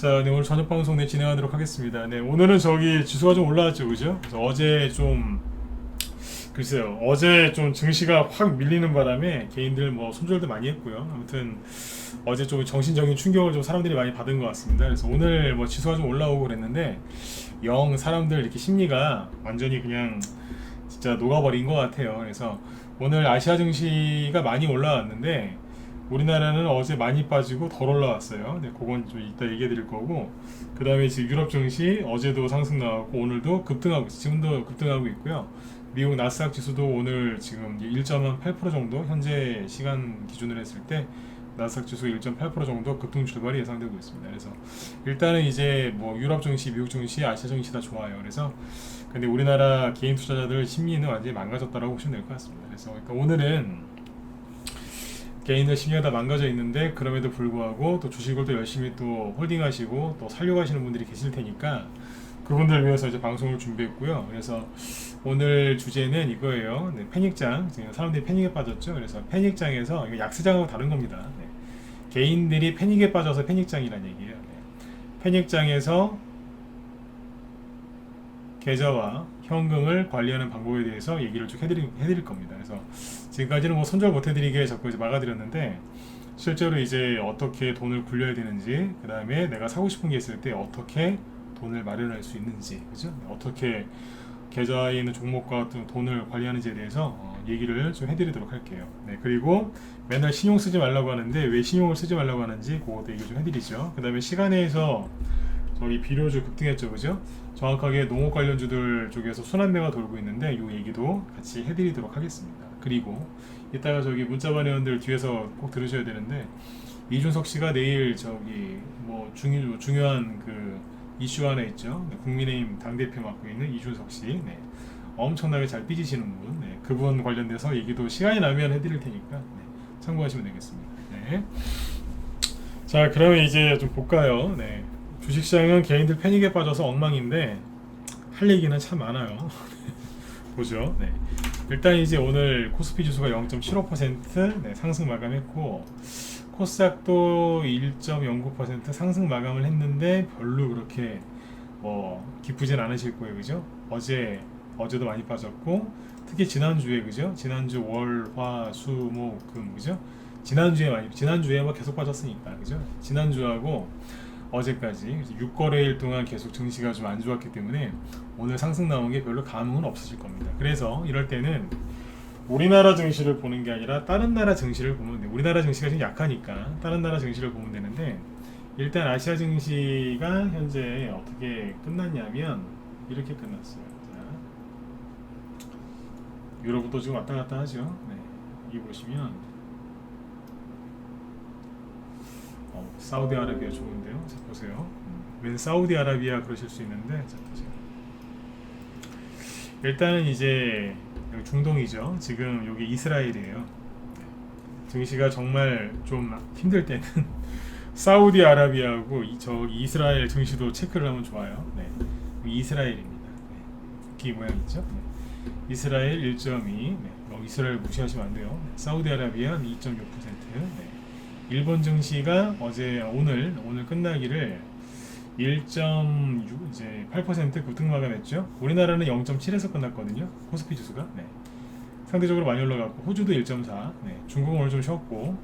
자, 네, 오늘 저녁 방송 진행하도록 하겠습니다. 네, 오늘은 저기 지수가 좀 올라왔죠, 그죠? 그래서 어제 좀 글쎄요, 어제 좀 증시가 확 밀리는 바람에 개인들 뭐 손절도 많이 했고요. 아무튼 어제 좀 정신적인 충격을 좀 사람들이 많이 받은 것 같습니다. 그래서 오늘 뭐 지수가 좀 올라오고 그랬는데 영 사람들 이렇게 심리가 완전히 그냥 진짜 녹아버린 것 같아요. 그래서 오늘 아시아 증시가 많이 올라왔는데 우리나라는 어제 많이 빠지고 덜 올라왔어요. 네, 그건 좀 이따 얘기해 드릴 거고, 그 다음에 지금 유럽 증시 어제도 상승 나왔고 오늘도 급등하고 지금도 급등하고 있고요. 미국 나스닥 지수도 오늘 지금 1.8% 정도 현재 시간 기준으로 했을 때 나스닥 지수 1.8% 정도 급등 출발이 예상되고 있습니다. 그래서 일단은 이제 뭐 유럽 증시, 미국 증시, 아시아 증시 다 좋아요. 그래서 근데 우리나라 개인 투자자들 심리는 완전히 망가졌다라고 보시면 될 것 같습니다. 그래서 그러니까 오늘은 개인들 심리가 다 망가져 있는데 그럼에도 불구하고 또 주식을 또 열심히 또 홀딩하시고 또 살려고 하시는 분들이 계실 테니까 그분들을 위해서 이제 방송을 준비했고요. 그래서 오늘 주제는 이거예요. 네, 패닉장. 지금 사람들이 패닉에 빠졌죠. 그래서 패닉장에서 이거 약세장하고 다른 겁니다. 네. 개인들이 패닉에 빠져서 패닉장이라는 얘기예요. 네. 패닉장에서 계좌와 현금을 관리하는 방법에 대해서 얘기를 쭉 해드릴 겁니다. 그래서 지금까지는 뭐 손절 못 해드리게 자꾸 이제 막아드렸는데 실제로 이제 어떻게 돈을 굴려야 되는지, 그 다음에 내가 사고 싶은 게 있을 때 어떻게 돈을 마련할 수 있는지, 그죠? 어떻게 계좌에 있는 종목과 돈을 관리하는지에 대해서 얘기를 좀 해드리도록 할게요. 네, 그리고 맨날 신용 쓰지 말라고 하는데 왜 신용을 쓰지 말라고 하는지 그것도 얘기 좀 해드리죠. 그 다음에 시간에서 저희 비료주 급등했죠, 그죠? 정확하게 농업 관련주들 쪽에서 순환매가 돌고 있는데 이 얘기도 같이 해드리도록 하겠습니다. 그리고 이따가 저기 문자반 회원들 뒤에서 꼭 들으셔야 되는데 이준석 씨가 내일 저기 뭐 중요한 그 이슈 하나 있죠. 네, 국민의힘 당대표 맡고 있는 이준석 씨, 네, 엄청나게 잘 삐지시는 분, 네, 그분 관련돼서 얘기도 시간이 나면 해드릴 테니까 네, 참고하시면 되겠습니다. 네. 자, 그러면 이제 좀 볼까요? 네. 주식시장은 개인들 패닉에 빠져서 엉망인데 할 얘기는 참 많아요. 보죠. 네. 일단 이제 오늘 코스피 지수가 0.75% 네, 상승 마감했고 코스닥도 1.09% 상승 마감을 했는데 별로 그렇게 뭐 기쁘진 않으실 거예요, 그죠? 어제도 많이 빠졌고 특히 지난주에, 그죠? 지난주 월, 화, 수, 목, 금, 그죠? 지난주에 뭐 계속 빠졌으니까, 그죠? 지난주하고 어제까지 6거래일 동안 계속 증시가 좀 안 좋았기 때문에 오늘 상승 나온 게 별로 감흥은 없으실 겁니다. 그래서 이럴 때는 우리나라 증시를 보는 게 아니라 다른 나라 증시를 보면 돼요. 우리나라 증시가 좀 약하니까 다른 나라 증시를 보면 되는데 일단 아시아 증시가 현재 어떻게 끝났냐면 이렇게 끝났어요. 자, 유럽도 지금 왔다 갔다 하죠. 네, 여기 보시면 사우디아라비아 좋은데요. 자, 보세요. 웬 사우디아라비아 그러실 수 있는데 자, 보세요. 일단은 이제 여기 중동이죠. 지금 여기 이스라엘이에요. 증시가 정말 좀 힘들 때는 사우디아라비아하고 저 이스라엘 증시도 체크를 하면 좋아요. 네. 이스라엘입니다. 네. 국기 모양 있죠. 네. 이스라엘 1.2. 네. 이스라엘 무시하시면 안 돼요. 네. 사우디아라비아 2.6%. 네. 일본 증시가 오늘 끝나기를 1.8% 급등 마감했죠. 우리나라는 0.7에서 끝났거든요. 코스피 지수가. 네. 상대적으로 많이 올라갔고 호주도 1.4. 네. 중국은 오늘 좀 쉬었고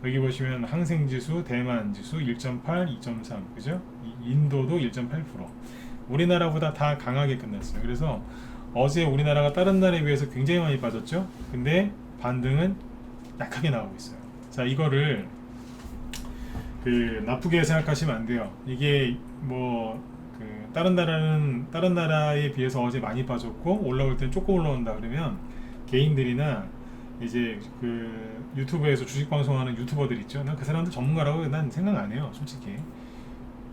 여기 보시면 항생 지수, 대만 지수 1.8, 2.3, 그죠? 인도도 1.8%. 우리나라보다 다 강하게 끝났어요. 그래서 어제 우리나라가 다른 나라에 비해서 굉장히 많이 빠졌죠. 근데 반등은 약하게 나오고 있어요. 자, 이거를 나쁘게 생각하시면 안 돼요. 이게 뭐 다른 나라에 비해서 어제 많이 빠졌고 올라올 땐 조금 올라온다 그러면 개인들이나 이제 유튜브에서 주식 방송하는 유튜버들 있죠. 난 그 사람들 전문가라고 난 생각 안 해요, 솔직히.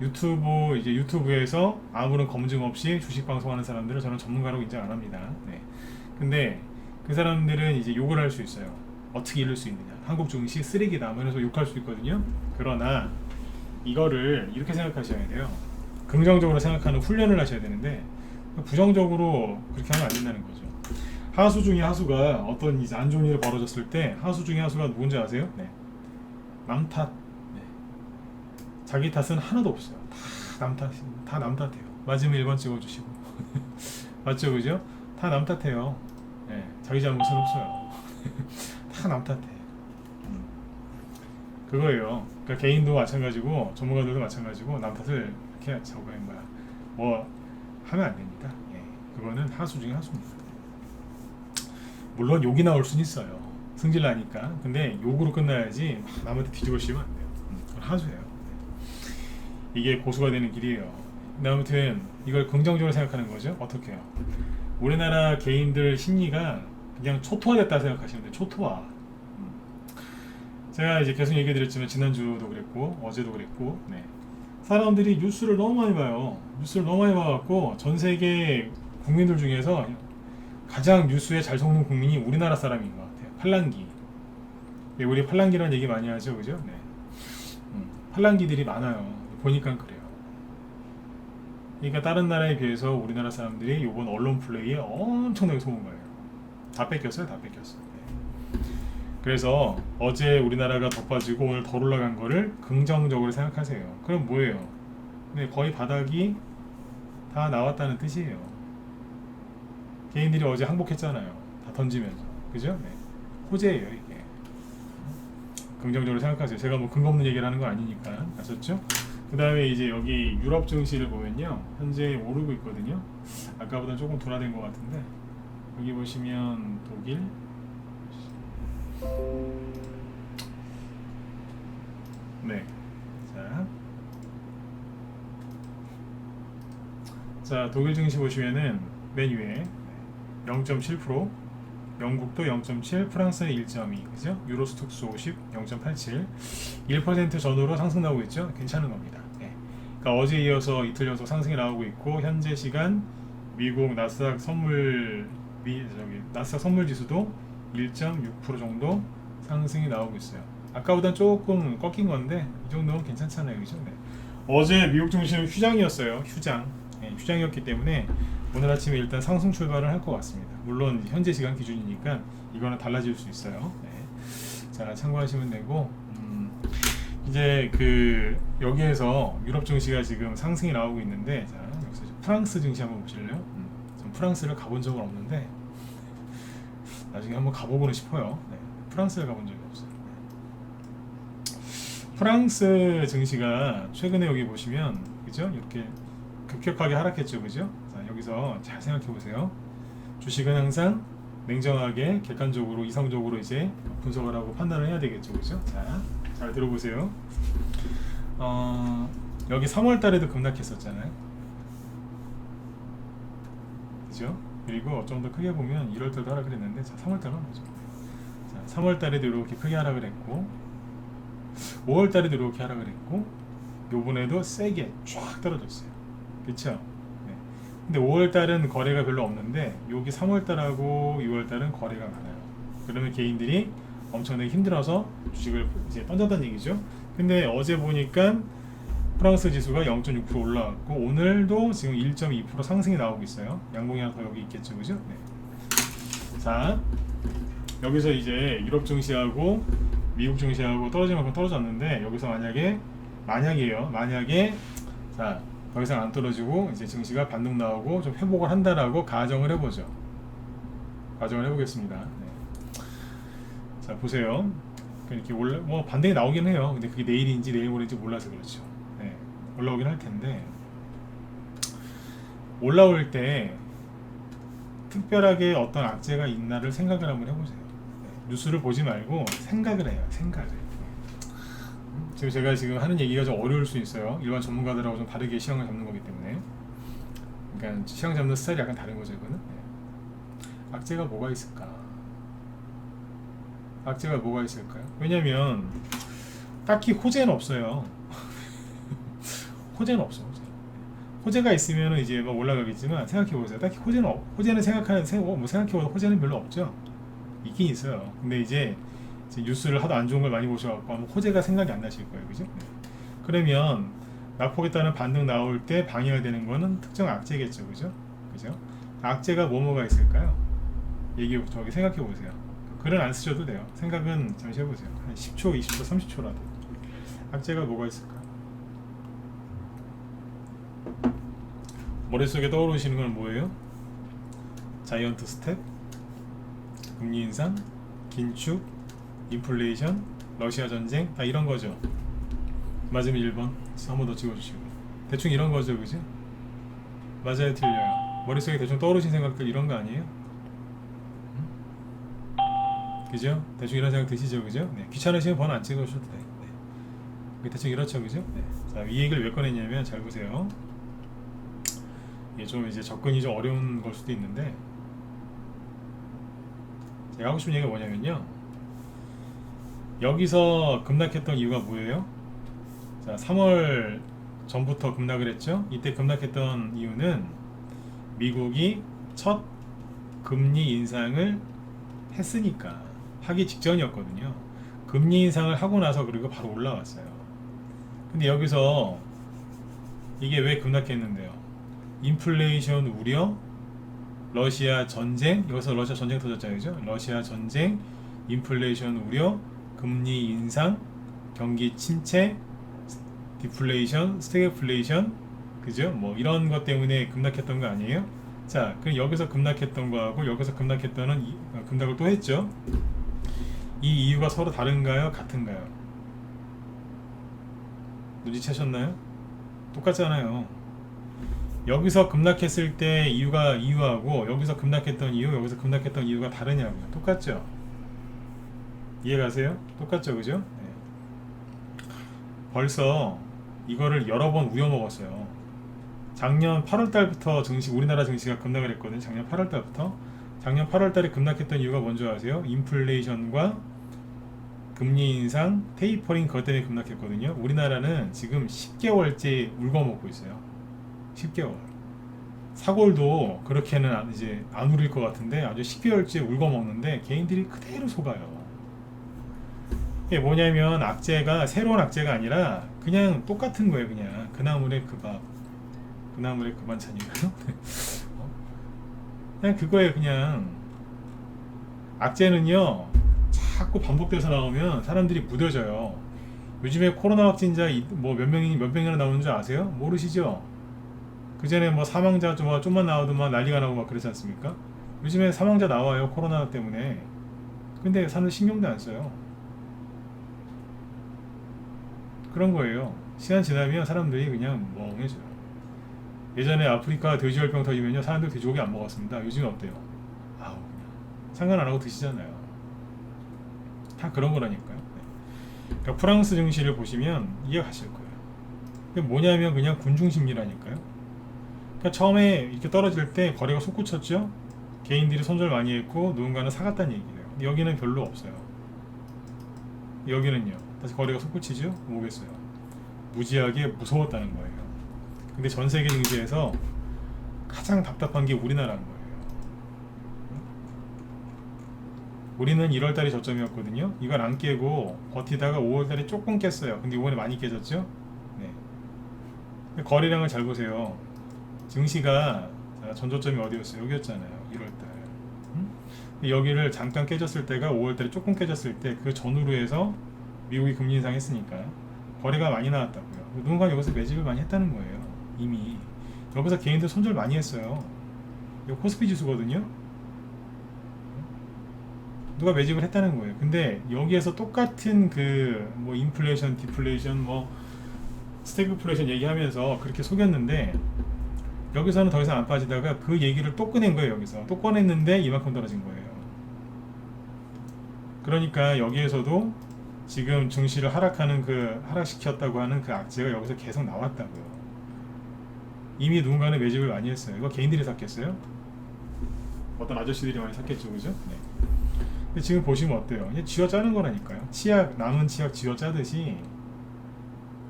유튜브에서 아무런 검증 없이 주식 방송하는 사람들을 저는 전문가라고 인정 안 합니다. 네. 근데 그 사람들은 이제 욕을 할 수 있어요. 어떻게 이럴 수 있느냐, 한국 증시 쓰레기다, 그래서 욕할 수 있거든요. 그러나 이거를 이렇게 생각하셔야 돼요. 긍정적으로 생각하는 훈련을 하셔야 되는데 부정적으로 그렇게 하면 안 된다는 거죠. 하수 중에 하수가 어떤 이제 안 좋은 일이 벌어졌을 때 하수 중에 하수가 누군지 아세요? 네. 남 탓. 네. 자기 탓은 하나도 없어요. 다 남 탓해요. 맞으면 1번 찍어주시고 맞죠, 그죠? 다 남 탓해요. 예, 자기 잘못은 없어요. 다 남 탓해. 그거예요. 그러니까 개인도 마찬가지고 전문가들도 마찬가지고 남 탓을 이렇게 뭐 하면 안 됩니다. 예, 그거는 하수 중에 하수입니다. 물론 욕이 나올 수는 있어요. 승질 나니까. 근데 욕으로 끝나야지 남한테 뒤집어 씌우면 안 돼요. 그건 하수예요. 이게 고수가 되는 길이에요. 근데 아무튼 이걸 긍정적으로 생각하는 거죠. 어떻게 해요? 우리나라 개인들 심리가 그냥 초토화됐다 생각하시면 돼요. 초토화. 제가 이제 계속 얘기 드렸지만 지난주도 그랬고 어제도 그랬고, 네. 사람들이 뉴스를 너무 많이 봐요. 뉴스를 너무 많이 봐갖고 전 세계 국민들 중에서 가장 뉴스에 잘 속는 국민이 우리나라 사람인 것 같아요. 팔랑귀. 네, 우리 팔랑귀라는 얘기 많이 하죠, 그죠? 네. 팔랑귀들이 많아요. 보니까 그래요. 그러니까 다른 나라에 비해서 우리나라 사람들이 이번 언론 플레이에 엄청나게 속은 거예요. 다 뺏겼어요, 다 뺏겼어요. 네. 그래서 어제 우리나라가 더 빠지고 오늘 더 올라간 거를 긍정적으로 생각하세요. 그럼 뭐예요? 네, 거의 바닥이 다 나왔다는 뜻이에요. 개인들이 어제 항복했잖아요. 다 던지면서. 그죠? 네. 호재예요, 이게. 긍정적으로 생각하세요. 제가 뭐 근거 없는 얘기를 하는 거 아니니까. 아셨죠? 그 다음에 이제 여기 유럽 증시를 보면요. 현재 오르고 있거든요. 아까보다 조금 둔화된 것 같은데, 여기 보시면 독일, 네. 자, 독일 증시 보시면은 맨 위에 0.7%, 영국도 0.7, 프랑스는 1.2, 그죠? 유로스톡스 50, 0.87, 1% 전후로 상승 나오고 있죠? 괜찮은 겁니다. 네. 그러니까 어제 이어서 이틀 연속 상승이 나오고 있고, 현재 시간 미국 나스닥 선물 지수도 1.6% 정도 상승이 나오고 있어요. 아까보단 조금 꺾인 건데 이 정도면 괜찮잖아요, 그죠? 네. 어제 미국 증시는 휴장이었어요. 네, 휴장이었기 때문에 오늘 아침에 일단 상승 출발을 할 것 같습니다. 물론 현재 시간 기준이니까 이거는 달라질 수 있어요. 네. 자, 참고하시면 되고, 이제 여기에서 유럽 증시가 지금 상승이 나오고 있는데, 자, 여기서 프랑스 증시 한번 보실래요? 전 프랑스를 가본 적은 없는데 나중에 한번 가보고는 싶어요. 네. 프랑스를 가본 적이 없어요. 프랑스 증시가 최근에 여기 보시면, 그죠? 이렇게 급격하게 하락했죠, 그죠? 자, 여기서 잘 생각해 보세요. 주식은 항상 냉정하게, 객관적으로, 이성적으로 이제 분석을 하고 판단을 해야 되겠죠, 그죠? 자, 잘 들어보세요. 여기 3월 달에도 급락했었잖아요, 그죠? 그리고 좀 더 크게 보면 1월 달도 하락을 했는데, 자, 3월 달은 뭐죠? 자, 3월 달에도 이렇게 크게 하락을 했고, 5월 달에도 이렇게 하락을 했고, 요번에도 세게 쫙 떨어졌어요. 그쵸? 네. 근데 5월 달은 거래가 별로 없는데, 여기 3월 달하고 6월 달은 거래가 많아요. 그러면 개인들이 엄청나게 힘들어서 주식을 이제 던졌다는 얘기죠. 근데 어제 보니까 프랑스 지수가 0.6% 올라왔고, 오늘도 지금 1.2% 상승이 나오고 있어요. 양봉이 하나 더 여기 있겠죠, 그죠? 네. 자, 여기서 이제 유럽 증시하고 미국 증시하고 떨어질 만큼 떨어졌는데, 여기서 만약에 자, 더 이상 안 떨어지고 이제 증시가 반등 나오고 좀 회복을 한다라고 가정을 해보죠. 가정을 해보겠습니다. 네. 자, 보세요. 이렇게 뭐 반등이 나오긴 해요. 근데 그게 내일인지 내일 모레인지 몰라서 그렇죠. 네. 올라오긴 할 텐데, 올라올 때 특별하게 어떤 악재가 있나를 생각을 한번 해보세요. 네. 뉴스를 보지 말고 생각을 해요. 생각을. 지금 제가 하는 얘기가 좀 어려울 수 있어요. 일반 전문가들하고 좀 다르게 시황을 잡는 거기 때문에. 그러니까 시황 잡는 스타일이 약간 다른 거죠, 이거는. 네. 악재가 뭐가 있을까? 악재가 뭐가 있을까요? 왜냐면 딱히 호재는 없어요. 호재는 없어. 호재가 있으면 이제 막 올라가겠지만, 생각해보세요. 딱히 호재는 생각해보면 호재는 별로 없죠. 있긴 있어요. 근데 이제 뉴스를 하도 안 좋은 걸 많이 보셔갖고 아마 호재가 생각이 안 나실 거예요, 그죠? 네. 그러면 낙폭에 따른 반등 나올 때 방해가 되는 거는 특정 악재겠죠, 그죠? 그죠? 악재가 뭐가 있을까요? 저기 생각해 보세요. 글은 안 쓰셔도 돼요. 생각은 잠시 해보세요. 한 10초, 20초, 30초라도. 악재가 뭐가 있을까? 머릿속에 떠오르시는 건 뭐예요? 자이언트 스텝, 금리 인상, 긴축, 인플레이션, 러시아 전쟁, 다 이런 거죠. 맞으면 1번. 한 번 더 찍어주시고. 대충 이런 거죠, 그죠? 맞아요, 틀려요? 머릿속에 대충 떠오르신 생각들 이런 거 아니에요? 그죠? 대충 이런 생각 드시죠, 그죠? 네. 귀찮으시면 번 안 찍으셔도 돼. 네. 대충 이렇죠, 그죠? 네. 자, 이 얘기를 왜 꺼냈냐면 잘 보세요. 이게 좀 이제 접근이 좀 어려운 걸 수도 있는데, 제가 하고 싶은 얘기가 뭐냐면요. 여기서 급락했던 이유가 뭐예요? 자, 3월 전부터 급락을 했죠. 이때 급락했던 이유는 미국이 첫 금리 인상을 했으니까, 하기 직전이었거든요. 금리 인상을 하고 나서 그리고 바로 올라왔어요. 근데 여기서 이게 왜 급락했는데요? 인플레이션 우려, 러시아 전쟁, 여기서 러시아 전쟁 터졌잖아요, 그죠? 러시아 전쟁, 인플레이션 우려, 금리 인상, 경기 침체, 디플레이션, 스태그플레이션, 그죠? 뭐 이런 것 때문에 급락했던 거 아니에요? 자, 그럼 여기서 급락했던 거하고 여기서 급락했던 급락을 또 했죠. 이 이유가 서로 다른가요? 같은가요? 눈치채셨나요? 똑같잖아요. 여기서 급락했을 때 이유하고 여기서 급락했던 이유, 여기서 급락했던 이유가 다르냐고요. 똑같죠? 이해가세요? 똑같죠, 그죠? 네. 벌써 이거를 여러 번 우려먹었어요. 작년 8월달부터 우리나라 증시가 급락을 했거든요. 작년 8월달부터. 작년 8월달에 급락했던 이유가 뭔지 아세요? 인플레이션과 금리 인상, 테이퍼링 그것 때문에 급락했거든요. 우리나라는 지금 10개월째 울거먹고 있어요. 10개월. 사골도 그렇게는 이제 안 울릴 것 같은데 아주 10개월째 울거먹는데 개인들이 그대로 속아요. 이게 뭐냐면 악재가 새로운 악재가 아니라 그냥 똑같은 거예요. 그냥 그나물의 그 밥, 그나물의 그 반찬이에요. 그냥 그거예요. 그냥 악재는요 자꾸 반복돼서 나오면 사람들이 무뎌져요. 요즘에 코로나 확진자 뭐 몇 명이나 나오는 줄 아세요? 모르시죠? 그 전에 뭐 사망자 좀만 나와도 막 난리가 나고 막 그러지 않습니까? 요즘에 사망자 나와요, 코로나 때문에. 근데 사람들 신경도 안 써요. 그런 거예요. 시간 지나면 사람들이 그냥 멍해져요. 예전에 아프리카 돼지열병 터지면요 사람들 돼지고기 안 먹었습니다. 요즘은 어때요? 아우 그냥 상관 안 하고 드시잖아요. 다 그런 거라니까요. 네. 그러니까 프랑스 증시를 보시면 이해가실 거예요. 그게 뭐냐면 그냥 군중심리라니까요. 그러니까 처음에 이렇게 떨어질 때 거래가 솟구쳤죠. 개인들이 손절 많이 했고 누군가는 사갔다는 얘기예요. 근데 여기는 별로 없어요. 여기는요 다시 거래가 솟구치죠. 오겠어요. 무지하게 무서웠다는 거예요. 근데 전 세계 증시에서 가장 답답한 게 우리나라인 거예요. 우리는 1월달이 저점이었거든요. 이걸 안 깨고 버티다가 5월달에 조금 깼어요. 근데 이번에 많이 깨졌죠. 네. 거래량을 잘 보세요. 증시가 전저점이 어디였어요? 여기였잖아요. 1월달. 여기를 잠깐 깨졌을 때가 5월달에 조금 깨졌을 때 그 전후로 해서 미국이 금리 인상했으니까 거래가 많이 나왔다고요. 누군가 여기서 매집을 많이 했다는 거예요. 이미 여기서 개인들 손절 많이 했어요. 이거 코스피 지수거든요. 누가 매집을 했다는 거예요. 근데 여기에서 똑같은 그 뭐 인플레이션, 디플레이션, 뭐 스태그플레이션 얘기하면서 그렇게 속였는데 여기서는 더 이상 안 빠지다가 그 얘기를 또 꺼낸 거예요. 여기서 또 꺼냈는데 이만큼 떨어진 거예요. 그러니까 여기에서도 지금 증시를 하락시켰다고 하는 그 악재가 여기서 계속 나왔다고요. 이미 누군가는 매집을 많이 했어요. 이거 개인들이 샀겠어요? 어떤 아저씨들이 많이 샀겠죠, 그죠? 네. 근데 지금 보시면 어때요? 이제 쥐어짜는 거라니까요. 남은 치약 쥐어짜듯이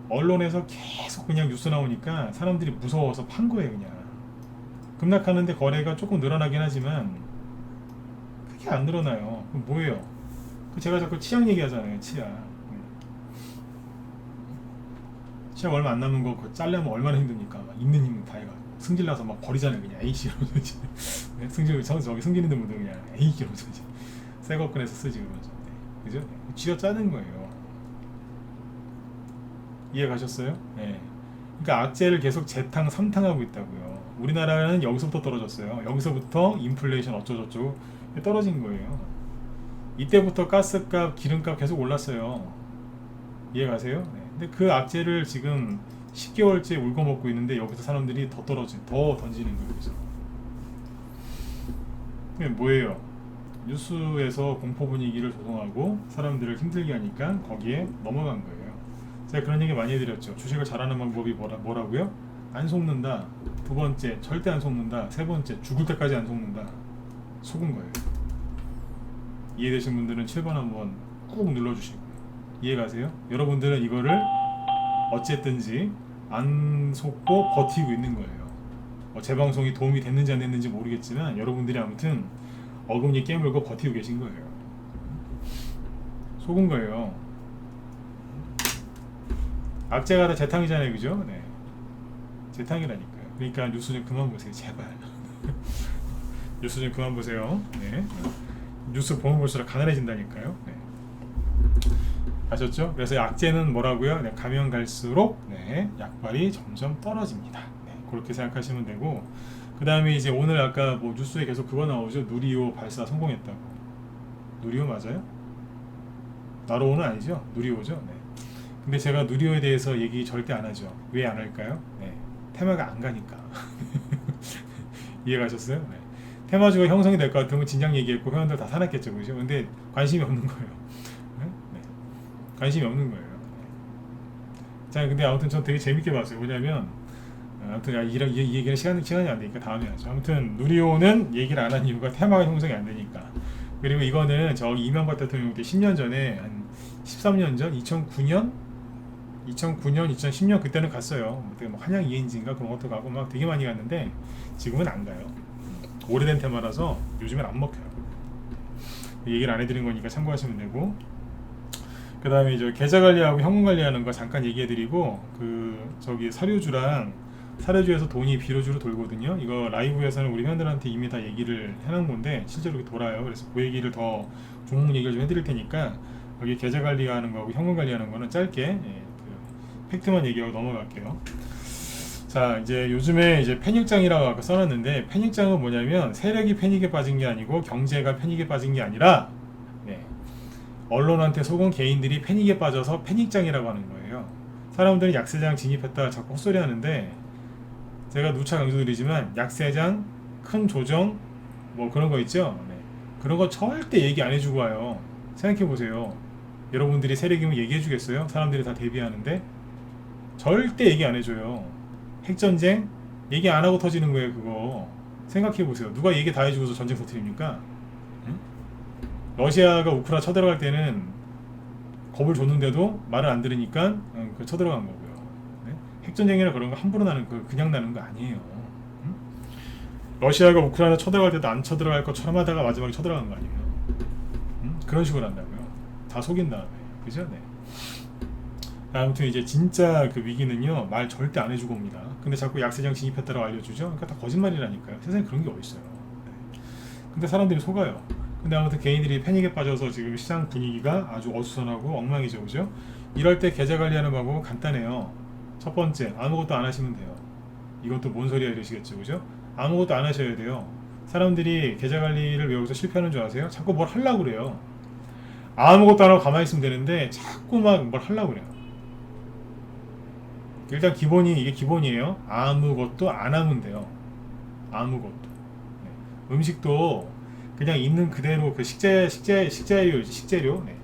언론에서 계속 그냥 뉴스 나오니까 사람들이 무서워서 판 거예요, 그냥. 급락하는데 거래가 조금 늘어나긴 하지만 그게 안 늘어나요. 그럼 뭐예요? 제가 자꾸 치약 얘기하잖아요, 치약. 치약 얼마 안 남은 거 그거 짜려면 얼마나 힘듭니까? 막 있는 힘 다 해가 승질나서 막 버리잖아요, 그냥. 에이씨 이러면서. 저기 승질 있는 분들 그냥 에이씨 이러면서 새거 꺼내서 쓰지 그러면서. 네. 그죠? 쥐어 짜는 거예요. 이해 가셨어요? 네. 그러니까 악재를 계속 재탕, 삼탕하고 있다고요. 우리나라는 여기서부터 떨어졌어요. 여기서부터 인플레이션 어쩌고저쩌고 떨어진 거예요. 이때부터 가스값, 기름값 계속 올랐어요. 이해가세요? 네. 근데 그 악재를 지금 10개월째 울고 먹고 있는데 여기서 사람들이 더 더 던지는 거예요. 그래서 이게 뭐예요? 뉴스에서 공포 분위기를 조성하고 사람들을 힘들게 하니까 거기에 넘어간 거예요. 제가 그런 얘기 많이 해드렸죠. 주식을 잘하는 방법이 뭐라고요? 안 속는다. 두 번째, 절대 안 속는다. 세 번째, 죽을 때까지 안 속는다. 속은 거예요. 이해되신 분들은 7번 한번 꾹 눌러주시고, 이해가세요? 여러분들은 이거를 어쨌든지 안 속고 버티고 있는 거예요. 제 방송이 도움이 됐는지 안 됐는지 모르겠지만 여러분들이 아무튼 어금니 깨물고 버티고 계신 거예요. 속은 거예요. 악재가 다 재탕이잖아요, 그죠? 네. 재탕이라니까요. 그러니까 뉴스 좀 그만 보세요, 제발. 뉴스 좀 그만 보세요. 네. 뉴스 보면 볼수록 가난해진다니까요. 네. 아셨죠? 그래서 악재는 뭐라고요? 네, 가면 갈수록 네, 약발이 점점 떨어집니다. 네, 그렇게 생각하시면 되고, 그 다음에 이제 오늘 아까 뭐 뉴스에 계속 그거 나오죠. 누리호 발사 성공했다고. 누리호 맞아요? 나로호는 아니죠? 누리호죠. 네. 근데 제가 누리호에 대해서 얘기 절대 안 하죠. 왜 안 할까요? 네, 테마가 안 가니까. 이해가셨어요? 네. 테마주가 형성이 될 것 같으면 진작 얘기했고 회원들 다 사놨겠죠, 그죠? 근데 관심이 없는 거예요. 네? 네. 관심이 없는 거예요. 네. 자, 근데 아무튼 전 되게 재밌게 봤어요. 뭐냐면 아무튼 이런 이 얘기는 시간이 안 되니까 다음에 하죠. 아무튼 누리호는 얘기를 안 한 이유가 테마가 형성이 안 되니까. 그리고 이거는 저기 이명박 대통령 때 10년 전에 한 13년 전 2009년 2010년 그때는 갔어요. 그때 뭐 한양 2인지인가 그런 것도 가고 막 되게 많이 갔는데 지금은 안 가요. 오래된 테마라서 요즘엔 안 먹혀요. 얘기를 안 해드린 거니까 참고하시면 되고, 그 다음에 이제 계좌 관리하고 현금 관리하는 거 잠깐 얘기해드리고, 그 저기 사료주에서 돈이 비료주로 돌거든요. 이거 라이브에서는 우리 회원들한테 이미 다 얘기를 해놓은 건데 실제로 이렇게 돌아요. 그래서 그 얘기를 더 종목 얘기를 좀 해드릴 테니까 여기 계좌 관리하는 거하고 현금 관리하는 거는 짧게 그 팩트만 얘기하고 넘어갈게요. 자, 이제 요즘에 이제 패닉장이라고 아까 써놨는데, 패닉장은 뭐냐면 세력이 패닉에 빠진 게 아니고 경제가 패닉에 빠진 게 아니라 네, 언론한테 속은 개인들이 패닉에 빠져서 패닉장이라고 하는 거예요. 사람들이 약세장 진입했다 자꾸 헛소리 하는데 제가 누차 강조드리지만 약세장, 큰 조정 뭐 그런 거 있죠. 네, 그런 거 절대 얘기 안 해주고 와요. 생각해보세요. 여러분들이 세력이면 얘기해주겠어요? 사람들이 다 대비하는데 절대 얘기 안 해줘요. 핵전쟁 얘기 안 하고 터지는 거예요. 그거 생각해보세요. 누가 얘기 다 해주고서 전쟁 터뜨립니까? 응? 러시아가 우크라 쳐들어갈 때는 겁을 줬는데도 말을 안 들으니까 그 쳐들어간 거고요. 네? 핵전쟁이나 그런 거 함부로 나는 거 그냥 나는 거 아니에요. 응? 러시아가 우크라이나 쳐들어갈 때도 안 쳐들어갈 것처럼 하다가 마지막에 쳐들어간 거 아니에요. 응? 그런 식으로 한다고요. 다 속인 다음에. 그죠? 네. 아무튼 이제 진짜 그 위기는요 말 절대 안 해주고 옵니다. 근데 자꾸 약세장 진입했다고 알려주죠. 그러니까 다 거짓말이라니까요. 세상에 그런 게 어딨어요. 네. 근데 사람들이 속아요. 근데 아무튼 개인들이 패닉에 빠져서 지금 시장 분위기가 아주 어수선하고 엉망이죠, 그죠? 이럴 때 계좌 관리하는 방법은 간단해요. 첫 번째, 아무것도 안 하시면 돼요. 이것도 뭔 소리야 이러시겠죠, 그죠? 아무것도 안 하셔야 돼요. 사람들이 계좌 관리를 외워서 실패하는 줄 아세요? 자꾸 뭘 하려고 그래요. 아무것도 안 하고 가만히 있으면 되는데 자꾸 막 뭘 하려고 그래요. 일단 이게 기본이에요. 아무것도 안 하면 돼요. 아무것도. 네. 음식도 그냥 있는 그대로 그 식재료. 네.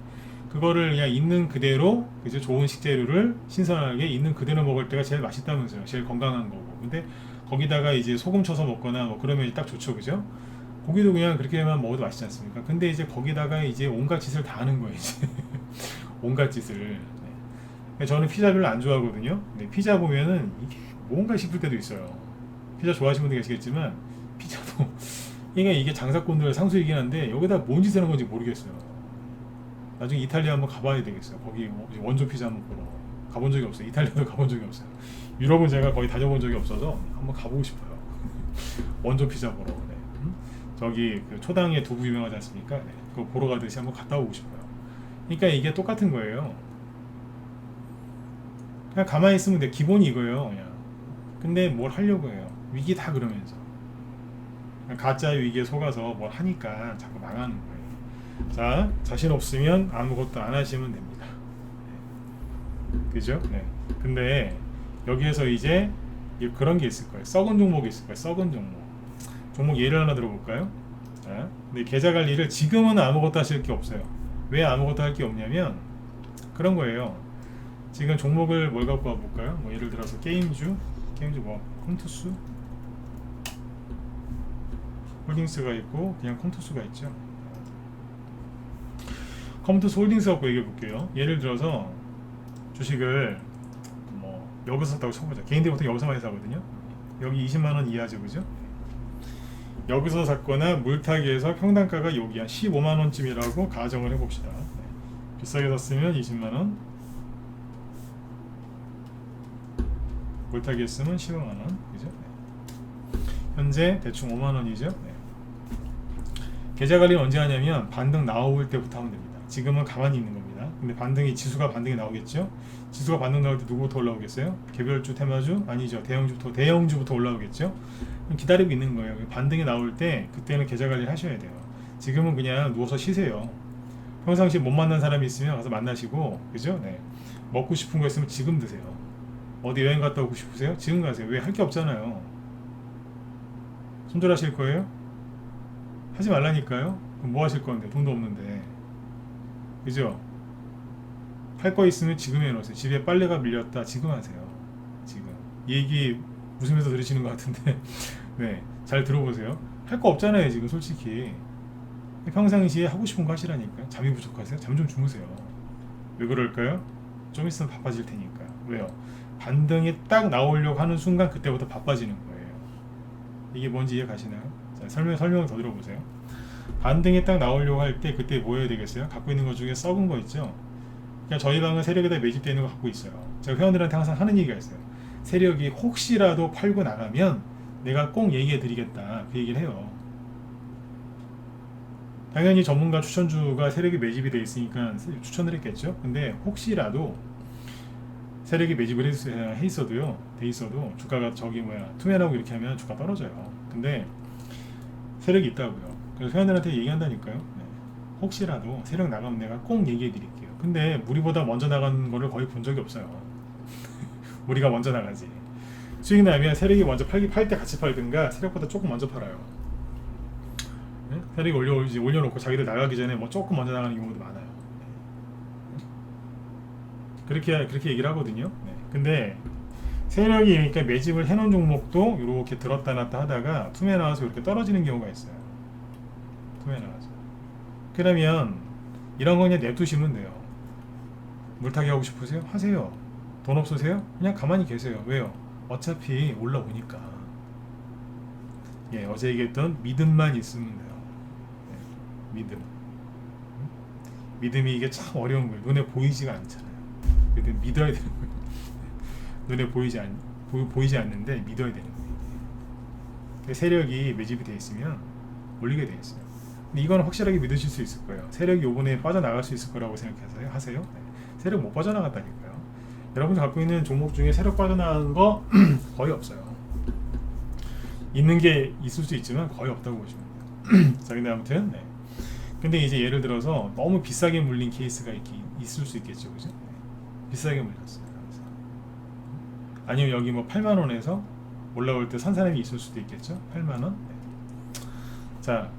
그거를 그냥 있는 그대로, 그죠? 좋은 식재료를 신선하게 있는 그대로 먹을 때가 제일 맛있다면서요. 제일 건강한 거고. 근데 거기다가 이제 소금 쳐서 먹거나 뭐 그러면 딱 좋죠, 그죠? 고기도 그냥 그렇게만 먹어도 맛있지 않습니까? 근데 이제 거기다가 이제 온갖 짓을 다 하는 거예요, 이제. 온갖 짓을. 저는 피자 별로 안 좋아하거든요. 근데 피자 보면은 이게 뭔가 싶을 때도 있어요. 피자 좋아하시는 분들 계시겠지만 피자도 이게 장사꾼들 상수이긴 한데 여기다 뭔 짓을 하는 건지 모르겠어요. 나중에 이탈리아 한번 가봐야 되겠어요. 거기 원조 피자 한번 보러 가본 적이 없어요. 이탈리아도 가본 적이 없어요. 유럽은 제가 거의 다녀본 적이 없어서 한번 가보고 싶어요. 원조 피자 보러. 네. 저기 그 초당에 두부 유명하지 않습니까? 네. 그거 보러 가듯이 한번 갔다 오고 싶어요. 그러니까 이게 똑같은 거예요. 그냥 가만히 있으면 돼. 기본이 이거예요. 그냥. 근데 뭘 하려고 해요. 위기 다 그러면서. 가짜의 위기에 속아서 뭘 하니까 자꾸 망하는 거예요. 자, 자신 없으면 아무것도 안 하시면 됩니다. 그죠? 네. 근데 여기에서 이제 그런 게 있을 거예요. 썩은 종목이 있을 거예요. 썩은 종목. 종목 예를 하나 들어볼까요? 자, 근데 계좌 관리를 지금은 아무것도 하실 게 없어요. 왜 아무것도 할 게 없냐면 그런 거예요. 지금 종목을 뭘 갖고 와볼까요? 뭐 예를 들어서 게임주 뭐 컴투스 홀딩스가 있고 그냥 컴투스가 있죠. 컴투스 홀딩스 갖고 얘기해 볼게요. 예를 들어서 주식을 뭐 여기서 샀다고 쳐보자. 개인들이 보통 여기서 많이 사거든요. 여기 20만원 이하죠, 그죠? 여기서 샀거나 물타기에서 평단가가 여기 한 15만원쯤이라고 가정을 해봅시다. 비싸게 샀으면 20만원, 물타기 했으면 15만원, 그죠? 현재 대충 5만원이죠. 계좌 관리는 언제 하냐면 반등 나올 때부터 하면 됩니다. 지금은 가만히 있는 겁니다. 근데 지수가 반등이 나오겠죠? 지수가 반등 나올 때 누구부터 올라오겠어요? 개별주, 테마주? 아니죠. 대형주부터 올라오겠죠? 기다리고 있는 거예요. 반등이 나올 때 그때는 계좌 관리를 하셔야 돼요. 지금은 그냥 누워서 쉬세요. 평상시에 못 만난 사람이 있으면 가서 만나시고, 그죠? 네. 먹고 싶은 거 있으면 지금 드세요. 어디 여행 갔다 오고 싶으세요? 지금 가세요. 왜? 할 게 없잖아요. 손절하실 거예요? 하지 말라니까요. 그럼 뭐 하실 건데? 돈도 없는데. 그죠? 할 거 있으면 지금 해놓으세요. 집에 빨래가 밀렸다. 지금 하세요. 지금. 이 얘기 웃으면서 들으시는 것 같은데 네, 잘 들어보세요. 할 거 없잖아요. 지금 솔직히. 평상시에 하고 싶은 거 하시라니까요. 잠이 부족하세요? 잠 좀 주무세요. 왜 그럴까요? 좀 있으면 바빠질 테니까. 왜요? 반등이 딱 나오려고 하는 순간 그때부터 바빠지는 거예요. 이게 뭔지 이해 가시나요? 자, 설명 더 들어보세요. 반등이 딱 나오려고 할 때 그때 뭐 해야 되겠어요? 갖고 있는 것 중에 썩은 거 있죠? 그냥 저희 방은 세력에다 매집되어 있는 거 갖고 있어요. 제가 회원들한테 항상 하는 얘기가 있어요. 세력이 혹시라도 팔고 나가면 내가 꼭 얘기해 드리겠다. 그 얘기를 해요. 당연히 전문가 추천주가 세력이 매집이 돼 있으니까 추천을 했겠죠. 근데 혹시라도 세력이 매집을 해 있어도 주가가 투매라고 이렇게 하면 주가 떨어져요. 근데 세력이 있다고요. 그래서 회원들한테 얘기한다니까요. 네. 혹시라도 세력 나가면 내가 꼭 얘기해 드릴게요. 근데 우리보다 먼저 나간 거를 거의 본 적이 없어요. 우리가 먼저 나가지. 수익 나면 세력이 먼저 팔 때 같이 팔든가 세력보다 조금 먼저 팔아요. 네? 세력이 올려놓고 자기들 나가기 전에 뭐 조금 먼저 나가는 경우도 많아요. 네? 그렇게 얘기를 하거든요. 네. 근데 세력이 그러니까 매집을 해놓은 종목도 이렇게 들었다 놨다 하다가 투매 나와서 이렇게 떨어지는 경우가 있어요. 투매 나와서. 그러면 이런 거 그냥 냅두시면 돼요. 물타기 하고 싶으세요? 하세요. 돈 없으세요? 그냥 가만히 계세요. 왜요? 어차피 올라오니까. 예, 어제 얘기했던 믿음만 있으면 돼요. 네, 믿음. 믿음이 이게 참 어려운 거예요. 눈에 보이지가 않잖아요. 근데 믿어야 되는 거예요. 눈에 보이지 않는데 믿어야 되는 거예요. 세력이 매집이 되어 있으면 올리게 되어 있어요. 근데 이건 확실하게 믿으실 수 있을 거예요. 세력이 요번에 빠져나갈 수 있을 거라고 생각해서 하세요. 네. 세력 못 빠져나갔다니까요. 여러분이 갖고 있는 종목 중에 세력 빠져나간 거 거의 없어요. 있는 게 있을 수 있지만 거의 없다고 보시면 돼요. 자, 근데 아무튼 네. 근데 이제 예를 들어서 너무 비싸게 물린 케이스가 있을 수 있겠죠, 그죠? 네. 비싸게 물렸어요. 그래서. 아니면 여기 뭐 8만 원에서 올라올 때 산 사람이 있을 수도 있겠죠. 8만 원. 네. 자,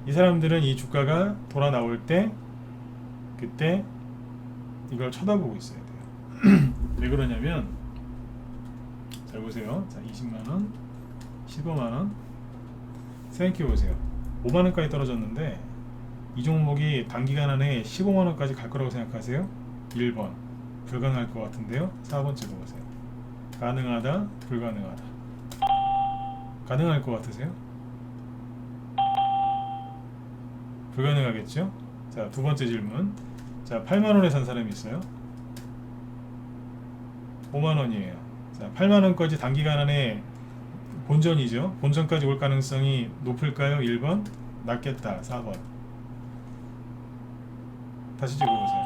이 사람들은 이 주가가 돌아 나올 때 그때 이걸 쳐다보고 있어야 돼요. 왜 그러냐면 잘 보세요. 자, 20만원, 15만원 생각해보세요. 5만원까지 떨어졌는데 이 종목이 단기간 안에 15만원까지 갈 거라고 생각하세요? 1번 불가능할 것 같은데요. 4번째 보세요. 가능하다, 불가능하다. 가능할 것 같으세요? 불가능하겠죠? 자, 두 번째 질문. 자, 8만원에 산 사람이 있어요. 5만원이에요. 자, 8만원까지 단기간 안에 본전이죠. 본전까지 올 가능성이 높을까요? 1번. 낮겠다. 4번. 다시 찍어보세요.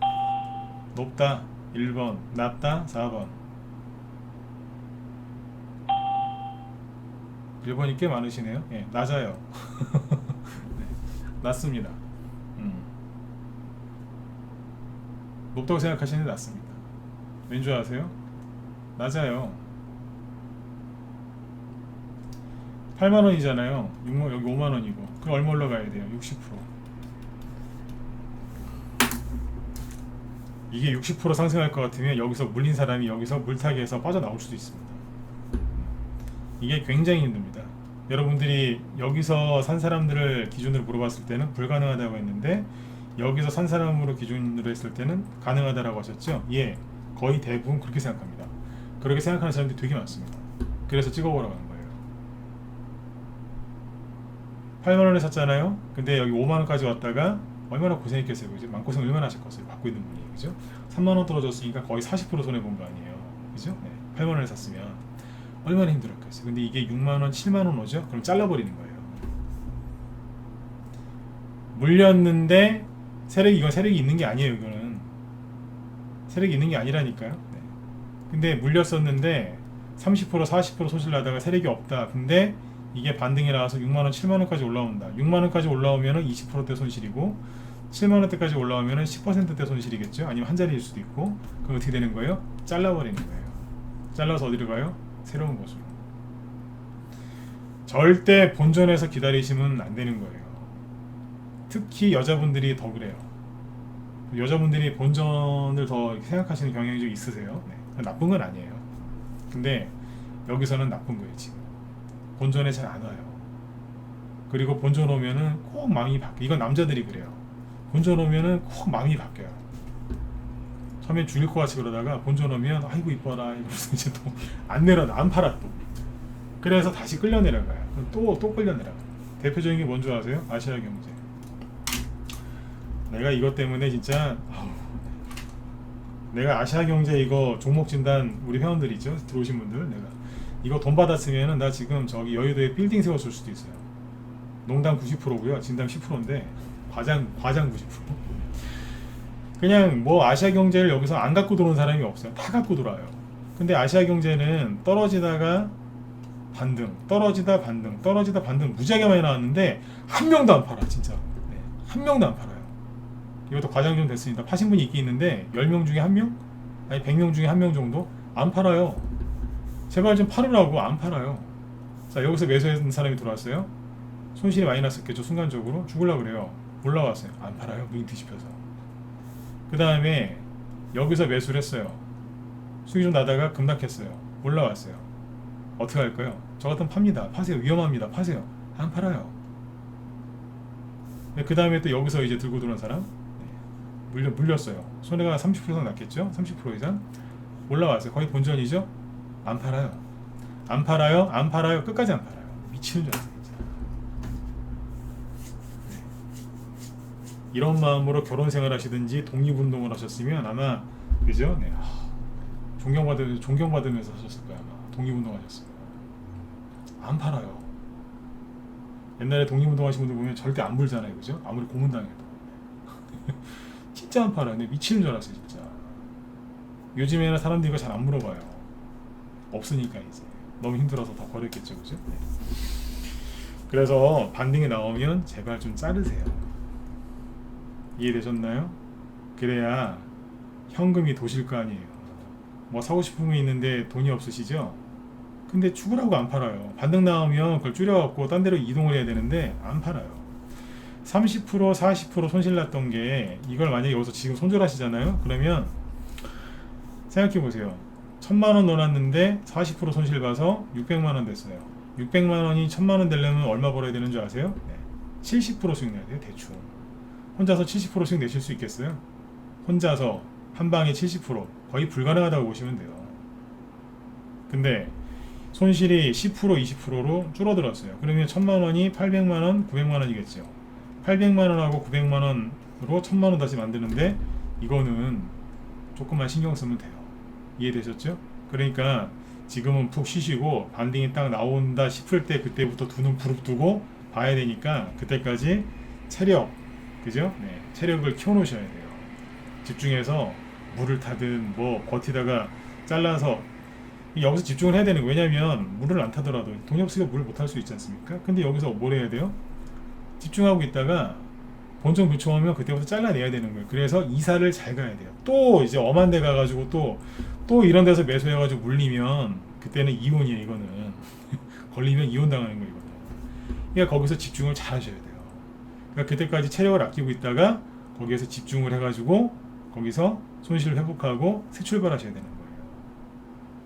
네. 높다. 1번 낮다. 4번 1번이 꽤 많으시네요. 예, 낮아요. 네, 낮습니다. 높다고 생각하시는데 낮습니다. 왠줄 아세요? 낮아요. 8만원이잖아요. 여기 5만원이고 그럼 얼마 올라가야 돼요? 60%. 이게 60% 상승할 것 같으면 여기서 물린 사람이 여기서 물타기에서 빠져나올 수도 있습니다. 이게 굉장히 힘듭니다. 여러분들이 여기서 산 사람들을 기준으로 물어봤을 때는 불가능하다고 했는데 여기서 산 사람으로 기준으로 했을 때는 가능하다라고 하셨죠? 예, 거의 대부분 그렇게 생각합니다. 그렇게 생각하는 사람들이 되게 많습니다. 그래서 찍어보라고 하는 거예요. 8만원에 샀잖아요. 근데 여기 5만원까지 왔다가 얼마나 고생했겠어요. 그죠? 마음고생 얼마나 하셨겠어요. 갖고 있는 분이. 그죠? 3만원 떨어졌으니까 거의 40% 손해본 거 아니에요. 그죠? 네. 8만원에 샀으면 얼마나 힘들었겠어요. 근데 이게 6만원, 7만원 오죠? 그럼 잘라버리는 거예요. 물렸는데 이건 세력이 있는 게 아니에요. 이거는 세력이 있는 게 아니라니까요. 네. 근데 물렸었는데 30% 40% 손실 나다가 세력이 없다. 근데 이게 반등이 나와서 6만원 7만원까지 올라온다. 6만원까지 올라오면 20%대 손실이고 7만원대까지 올라오면 10%대 손실이겠죠. 아니면 한 자리일 수도 있고. 그럼 어떻게 되는 거예요? 잘라버리는 거예요. 잘라서 어디로 가요? 새로운 곳으로. 절대 본전에서 기다리시면 안 되는 거예요. 특히 여자분들이 더 그래요. 여자분들이 본전을 더 생각하시는 경향이 좀 있으세요. 네. 나쁜 건 아니에요. 근데 여기서는 나쁜 거예요. 지금 본전에 잘 안 와요. 그리고 본전 오면은 꼭 마음이 바뀌어요. 이건 남자들이 그래요. 본전 오면은 꼭 마음이 바뀌어요. 처음에 죽일 것 같이 그러다가 본전 오면 아이고 이뻐라 이러면서 이제 또 안 내려놔. 안 팔아 또. 그래서 다시 끌려 내려가요. 또 끌려 내려가요. 대표적인 게 뭔지 아세요? 아시아경제. 내가 이것 때문에 진짜 내가 아시아경제 이거 종목 진단 우리 회원들 있죠? 들어오신 분들 내가 이거 돈 받았으면은 나 지금 저기 여의도에 빌딩 세워줄 수도 있어요. 농담 90%고요. 진담 10%인데 과장 90%. 그냥 뭐 아시아경제를 여기서 안 갖고 들어온 사람이 없어요. 다 갖고 들어와요. 근데 아시아경제는 떨어지다가 반등, 떨어지다 반등, 떨어지다 반등 무지하게 많이 나왔는데 한 명도 안 팔아 진짜. 네, 한 명도 안 팔아요. 이것도 과장 좀 됐습니다. 파신 분이 있긴 있는데 10명 중에 1명? 아니 100명 중에 1명 정도? 안 팔아요. 제발 좀 팔으라고. 안 팔아요. 자, 여기서 매수했던 사람이 들어왔어요. 손실이 많이 났었겠죠. 순간적으로 죽으려고 그래요. 올라왔어요. 안 팔아요. 눈이 뒤집혀서. 그 다음에 여기서 매수를 했어요. 수익이 좀 나다가 급락했어요. 올라왔어요. 어떻게 할까요? 저 같으면 팝니다. 파세요. 위험합니다. 파세요. 안 팔아요. 그 다음에 또 여기서 이제 들고 들어온 사람 물렸어요. 손해가 30% 이상 났겠죠? 30% 이상 올라왔어요. 거의 본전이죠? 안 팔아요. 안 팔아요. 안 팔아요. 끝까지 안 팔아요. 미치는 줄 알았어요. 진짜. 네. 이런 마음으로 결혼 생활 하시든지 독립운동을 하셨으면 아마 그죠? 네. 존경받으면서 하셨을 거예요. 아마 독립운동 하셨어요. 안 팔아요. 옛날에 독립운동 하신 분들 보면 절대 안 불잖아요. 그죠? 아무리 고문당해도. 진짜 안 팔아요. 근데 미치는 줄 알았어요. 진짜. 요즘에는 사람들이 이거 잘 안 물어봐요. 없으니까 이제. 너무 힘들어서 더 버렸겠죠. 그죠? 네. 그래서 반등이 나오면 제발 좀 자르세요. 이해되셨나요? 그래야 현금이 도실 거 아니에요. 뭐 사고 싶은 게 있는데 돈이 없으시죠? 근데 죽으라고 안 팔아요. 반등 나오면 그걸 줄여갖고 딴 데로 이동을 해야 되는데 안 팔아요. 30% 40% 손실 났던 게 이걸 만약에 여기서 지금 손절하시잖아요. 그러면 생각해 보세요. 1000만원 넣어놨는데 40% 손실 봐서 600만원 됐어요. 600만원이 1000만원 되려면 얼마 벌어야 되는 줄 아세요? 네. 70% 수익 내야 돼요. 대충. 혼자서 70% 수익 내실 수 있겠어요? 혼자서 한 방에 70% 거의 불가능하다고 보시면 돼요. 근데 손실이 10% 20%로 줄어들었어요. 그러면 1000만원이 800만원 900만원이겠죠. 800만원하고 900만원으로 1000만원 다시 만드는데 이거는 조금만 신경 쓰면 돼요. 이해되셨죠? 그러니까 지금은 푹 쉬시고 반등이 딱 나온다 싶을 때 그때부터 두 눈 부릅뜨고 봐야 되니까 그때까지 체력, 그죠? 네, 체력을 키워놓으셔야 돼요. 집중해서 물을 타든 뭐 버티다가 잘라서 여기서 집중을 해야 되는 거예요. 왜냐면 물을 안 타더라도 돈이 없으니까 물을 못 탈 수 있지 않습니까? 근데 여기서 뭘 해야 돼요? 집중하고 있다가 본전 불충하면 그때부터 잘라내야 되는 거예요. 그래서 이사를 잘 가야 돼요. 또 이제 엄한 데 가가지고 또 이런 데서 매수해가지고 물리면 그때는 이혼이에요. 이거는 걸리면 이혼 당하는 거예요. 이거는. 그러니까 거기서 집중을 잘 하셔야 돼요. 그러니까 그때까지 체력을 아끼고 있다가 거기에서 집중을 해가지고 거기서 손실을 회복하고 새 출발하셔야 되는 거예요.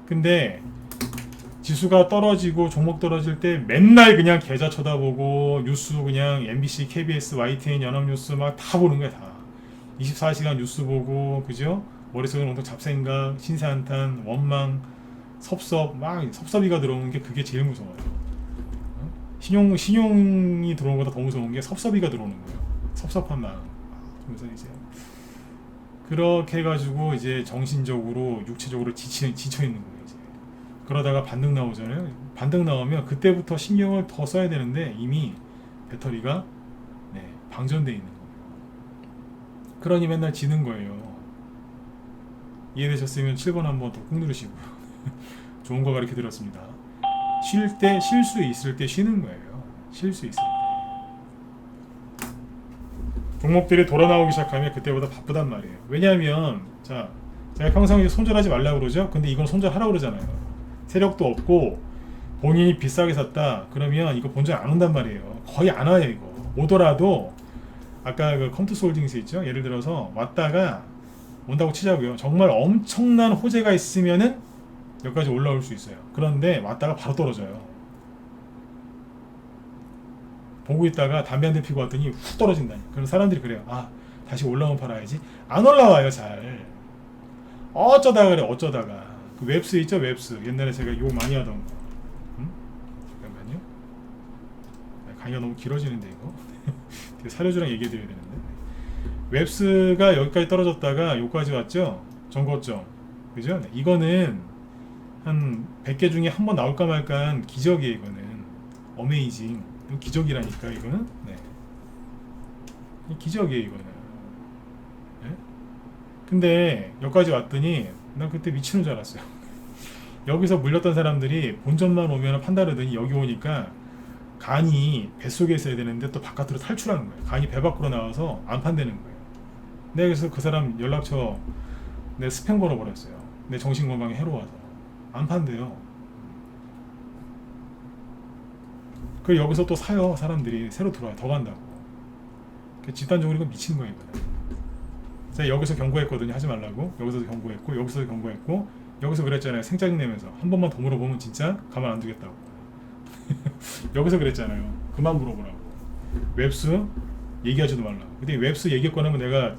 근데 지수가 떨어지고 종목 떨어질 때 맨날 그냥 계좌 쳐다보고 뉴스 그냥 MBC, KBS, YTN, 연합뉴스 막 다 보는 거야 다. 24시간 뉴스 보고 그죠? 머릿속에 온통 잡생각, 신세한탄, 원망, 섭섭 막 섭섭이가 들어오는 게 그게 제일 무서워요. 신용이 들어오는 것보다 더 무서운 게 섭섭이가 들어오는 거예요. 섭섭한 마음. 그래서 이제 그렇게 해가지고 이제 정신적으로 육체적으로 지쳐 있는 거예요. 이제 그러다가 반등 나오잖아요. 반등 나오면 그때부터 신경을 더 써야 되는데 이미 배터리가 방전돼 있는 거예요. 그러니 맨날 지는 거예요. 이해되셨으면 7번 한번 더 꾹 누르시고요. 좋은 거 가르쳐 드렸습니다. 쉴 때 쉴 수 있을 때 쉬는 거예요. 쉴 수 있을 때. 종목들이 돌아 나오기 시작하면 그때보다 바쁘단 말이에요. 왜냐하면 자 제가 평상시에 손절하지 말라고 그러죠. 근데 이건 손절하라고 그러잖아요. 세력도 없고 본인이 비싸게 샀다 그러면 이거 본전 안 온단 말이에요. 거의 안 와요. 이거 오더라도 아까 그 컴투스 홀딩스 있죠. 예를 들어서 왔다가 온다고 치자고요. 정말 엄청난 호재가 있으면은 여기까지 올라올 수 있어요. 그런데 왔다가 바로 떨어져요. 보고 있다가 담배 한 대 피고 왔더니 훅 떨어진다니. 그럼 사람들이 그래요. 아 다시 올라오면 팔아야지. 안 올라와요 잘. 어쩌다가 그래 어쩌다가. 그 웹스 있죠 웹스. 옛날에 제가 욕 많이 하던 거. 잠깐만요. 강의가 너무 길어지는데 이거. 되게 사료주랑 얘기해드려야 되는데. 웹스가 여기까지 떨어졌다가 여기까지 왔죠. 전고점. 그죠? 네. 이거는 한 100개 중에 한 번 나올까 말까 한 기적이에요. 이거는 어메이징 기적이라니까 이거는. 네. 기적이에요 이거는. 네? 근데 여기까지 왔더니 난 그때 미치는 줄 알았어요. 여기서 물렸던 사람들이 본전만 오면 판다르더니 여기 오니까 간이 뱃속에 있어야 되는데 또 바깥으로 탈출하는 거예요. 간이 배 밖으로 나와서 안 판다는 거예요. 네, 그래서 그 사람 연락처 내 스팸 걸어버렸어요. 내 정신건강에 해로워서 안 판대요. 그 여기서 또 사요. 사람들이 새로 들어와요. 더 간다고. 집단적으로 이거 미친 거예요. 이거는. 제가 여기서 경고했거든요. 하지 말라고. 여기서도 경고했고 여기서도 경고했고 여기서 그랬잖아요. 생짜증 내면서 한 번만 더 물어보면 진짜 가만 안 두겠다고. 여기서 그랬잖아요. 그만 물어보라고. 웹스 얘기하지도 말라고. 근데 웹스 얘기 꺼내면 내가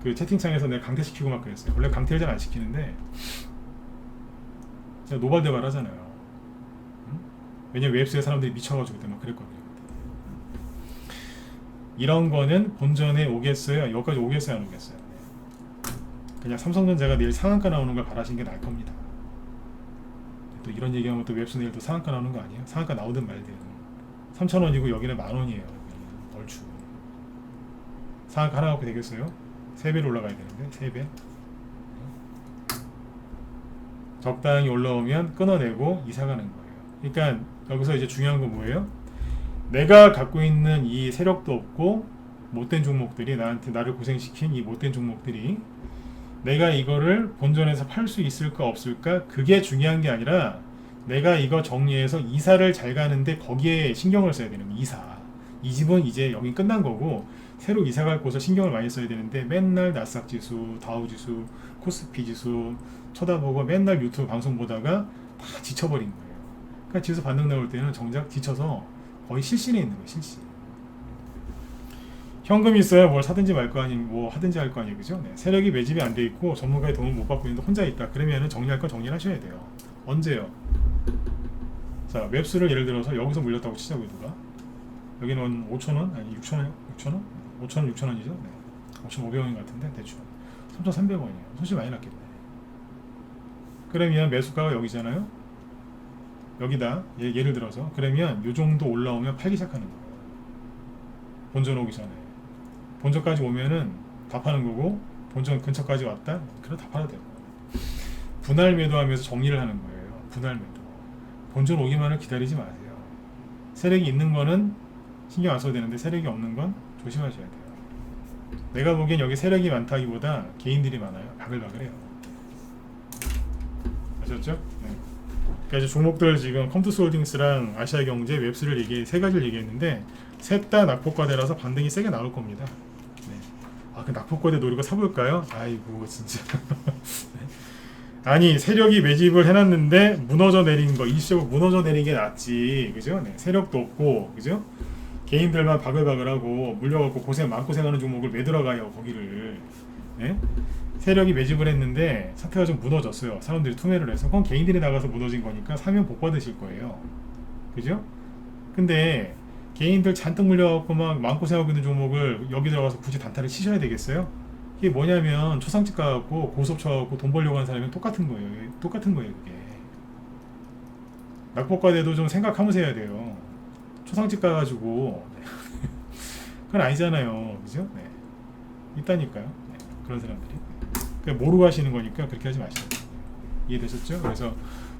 그 채팅창에서 내가 강퇴시키고 막 그랬어요. 원래 강퇴를 잘 안 시키는데 제가 노발대발 하잖아요. 응? 왜냐면 웹스에 사람들이 미쳐가지고 그때 막 그랬거든요. 이런 거는 본전에 오겠어요? 여기까지 오겠어요? 안 오겠어요? 그냥 삼성전자가 내일 상한가 나오는 걸 바라시는 게 나을 겁니다. 또 이런 얘기하면 또 웹스 내일 또 상한가 나오는 거 아니에요? 상한가 나오든 말든 3,000원이고 여기는 10,000원이에요. 얼추 상한가 하나 갖고 되겠어요? 3배로 올라가야 되는데 3배. 적당히 올라오면 끊어내고 이사 가는 거예요. 그러니까 여기서 이제 중요한 건 뭐예요? 내가 갖고 있는 이 세력도 없고 못된 종목들이 나를 고생시킨 이 못된 종목들이 내가 이거를 본전에서 팔 수 있을까 없을까 그게 중요한 게 아니라 내가 이거 정리해서 이사를 잘 가는데 거기에 신경을 써야 되는 이사. 이 집은 이제 여기 끝난 거고 새로 이사 갈 곳을 신경을 많이 써야 되는데 맨날 나스닥 지수, 다우 지수, 코스피 지수 쳐다보고 맨날 유튜브 방송 보다가 다 지쳐버린 거예요. 그러니까 지수 반등 나올 때는 정작 지쳐서 거의 실신에 있는 거예요. 실신. 현금이 있어야 뭘 사든지 말 거 아니고 뭐 하든지 할 거 아니에요. 그죠? 네. 세력이 매집이 안 돼 있고 전문가의 도움을 못 받고 있는데 혼자 있다. 그러면은 정리할 건 정리를 하셔야 돼요. 언제요? 자, 웹스를 예를 들어서 여기서 물렸다고 치자고요. 누가? 여기는 5,000원? 아니 6,000원? 6,000원? 5,000원 6,000원이죠? 네. 5,500원 같은데 대충 3,300원이에요. 손실 많이 났겠네. 그러면 매수가가 여기잖아요. 여기다 예를 들어서 그러면 요 정도 올라오면 팔기 시작하는 거예요. 본전 오기 전에. 본전까지 오면은 다 파는 거고 본전 근처까지 왔다? 그럼 다 팔아야 돼요. 분할 매도하면서 정리를 하는 거예요. 분할 매도. 본전 오기만을 기다리지 마세요. 세력이 있는 거는 신경 안 써도 되는데 세력이 없는 건 조심하셔야 돼요. 내가 보기엔 여기 세력이 많다기보다 개인들이 많아요. 바글바글해요. 아셨죠? 네. 그래서 종목들 지금 컴투스홀딩스랑 아시아경제, 웹스를 세 가지를 얘기했는데 셋 다 낙폭과대라서 반등이 세게 나올 겁니다. 네. 그 낙폭과대 노리고 사볼까요? 아이고 진짜. 네. 아니 세력이 매집을 해놨는데 무너져 내린 거 일시적으로 무너져 내린 게 낫지, 그죠? 네. 세력도 없고, 그죠? 개인들만 바글바글하고 물려갖고 마음고생하는 종목을 왜 들어가요 거기를. 네? 세력이 매집을 했는데 사태가 좀 무너졌어요. 사람들이 투매를 해서. 그건 개인들이 나가서 무너진 거니까 사면 복 받으실 거예요. 그죠? 근데 개인들 잔뜩 물려갖고 막 마음고생하고 있는 종목을 여기 들어가서 굳이 단타를 치셔야 되겠어요? 이게 뭐냐면 초상집 가갖고 고속 쳐갖고 돈 벌려고 하는 사람이 똑같은 거예요. 똑같은 거예요 그게. 낙폭과대도 좀 생각하면서 해야 돼요. 초상집 가가지고 그건 아니잖아요, 그죠? 네. 있다니까요. 네. 그런 사람들이. 그러니까 모르고 하시는 거니까 그렇게 하지 마시고. 이해되셨죠? 그래서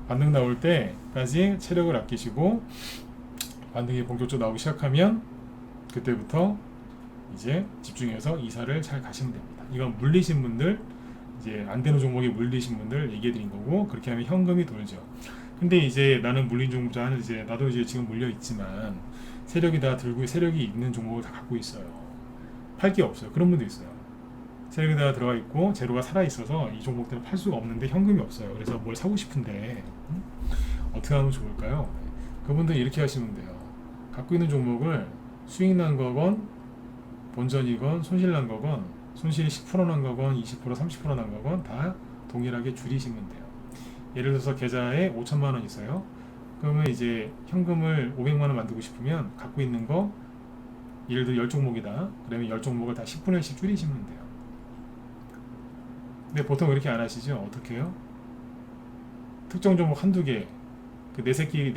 반등 나올 때까지 체력을 아끼시고 반등이 본격적으로 나오기 시작하면 그때부터 이제 집중해서 이사를 잘 가시면 됩니다. 이건 물리신 분들, 이제 안 되는 종목에 물리신 분들 얘기해 드린 거고, 그렇게 하면 현금이 돌죠. 근데 이제 나는 물린 종목자 이제 나도 이제 지금 물려 있지만 세력이 다 들고 세력이 있는 종목을 다 갖고 있어요. 팔 게 없어요. 그런 분도 있어요. 세력이 다 들어가 있고 재료가 살아 있어서 이 종목들은 팔 수가 없는데 현금이 없어요. 그래서 뭘 사고 싶은데 어떻게 하면 좋을까요? 그분들 이렇게 하시면 돼요. 갖고 있는 종목을 수익 난 거건 본전이건 손실 난 거건 손실이 10% 난 거건 20% 30% 난 거건 다 동일하게 줄이시면 돼요. 예를 들어서 계좌에 5천만 원 있어요. 그러면 이제 현금을 500만 원 만들고 싶으면 갖고 있는 거 예를 들어 10종목이다. 그러면 10종목을 다 10분의 1씩 줄이시면 돼요. 근데 보통 그렇게 안 하시죠? 어떻게 해요? 특정 종목 한두 개, 내 새끼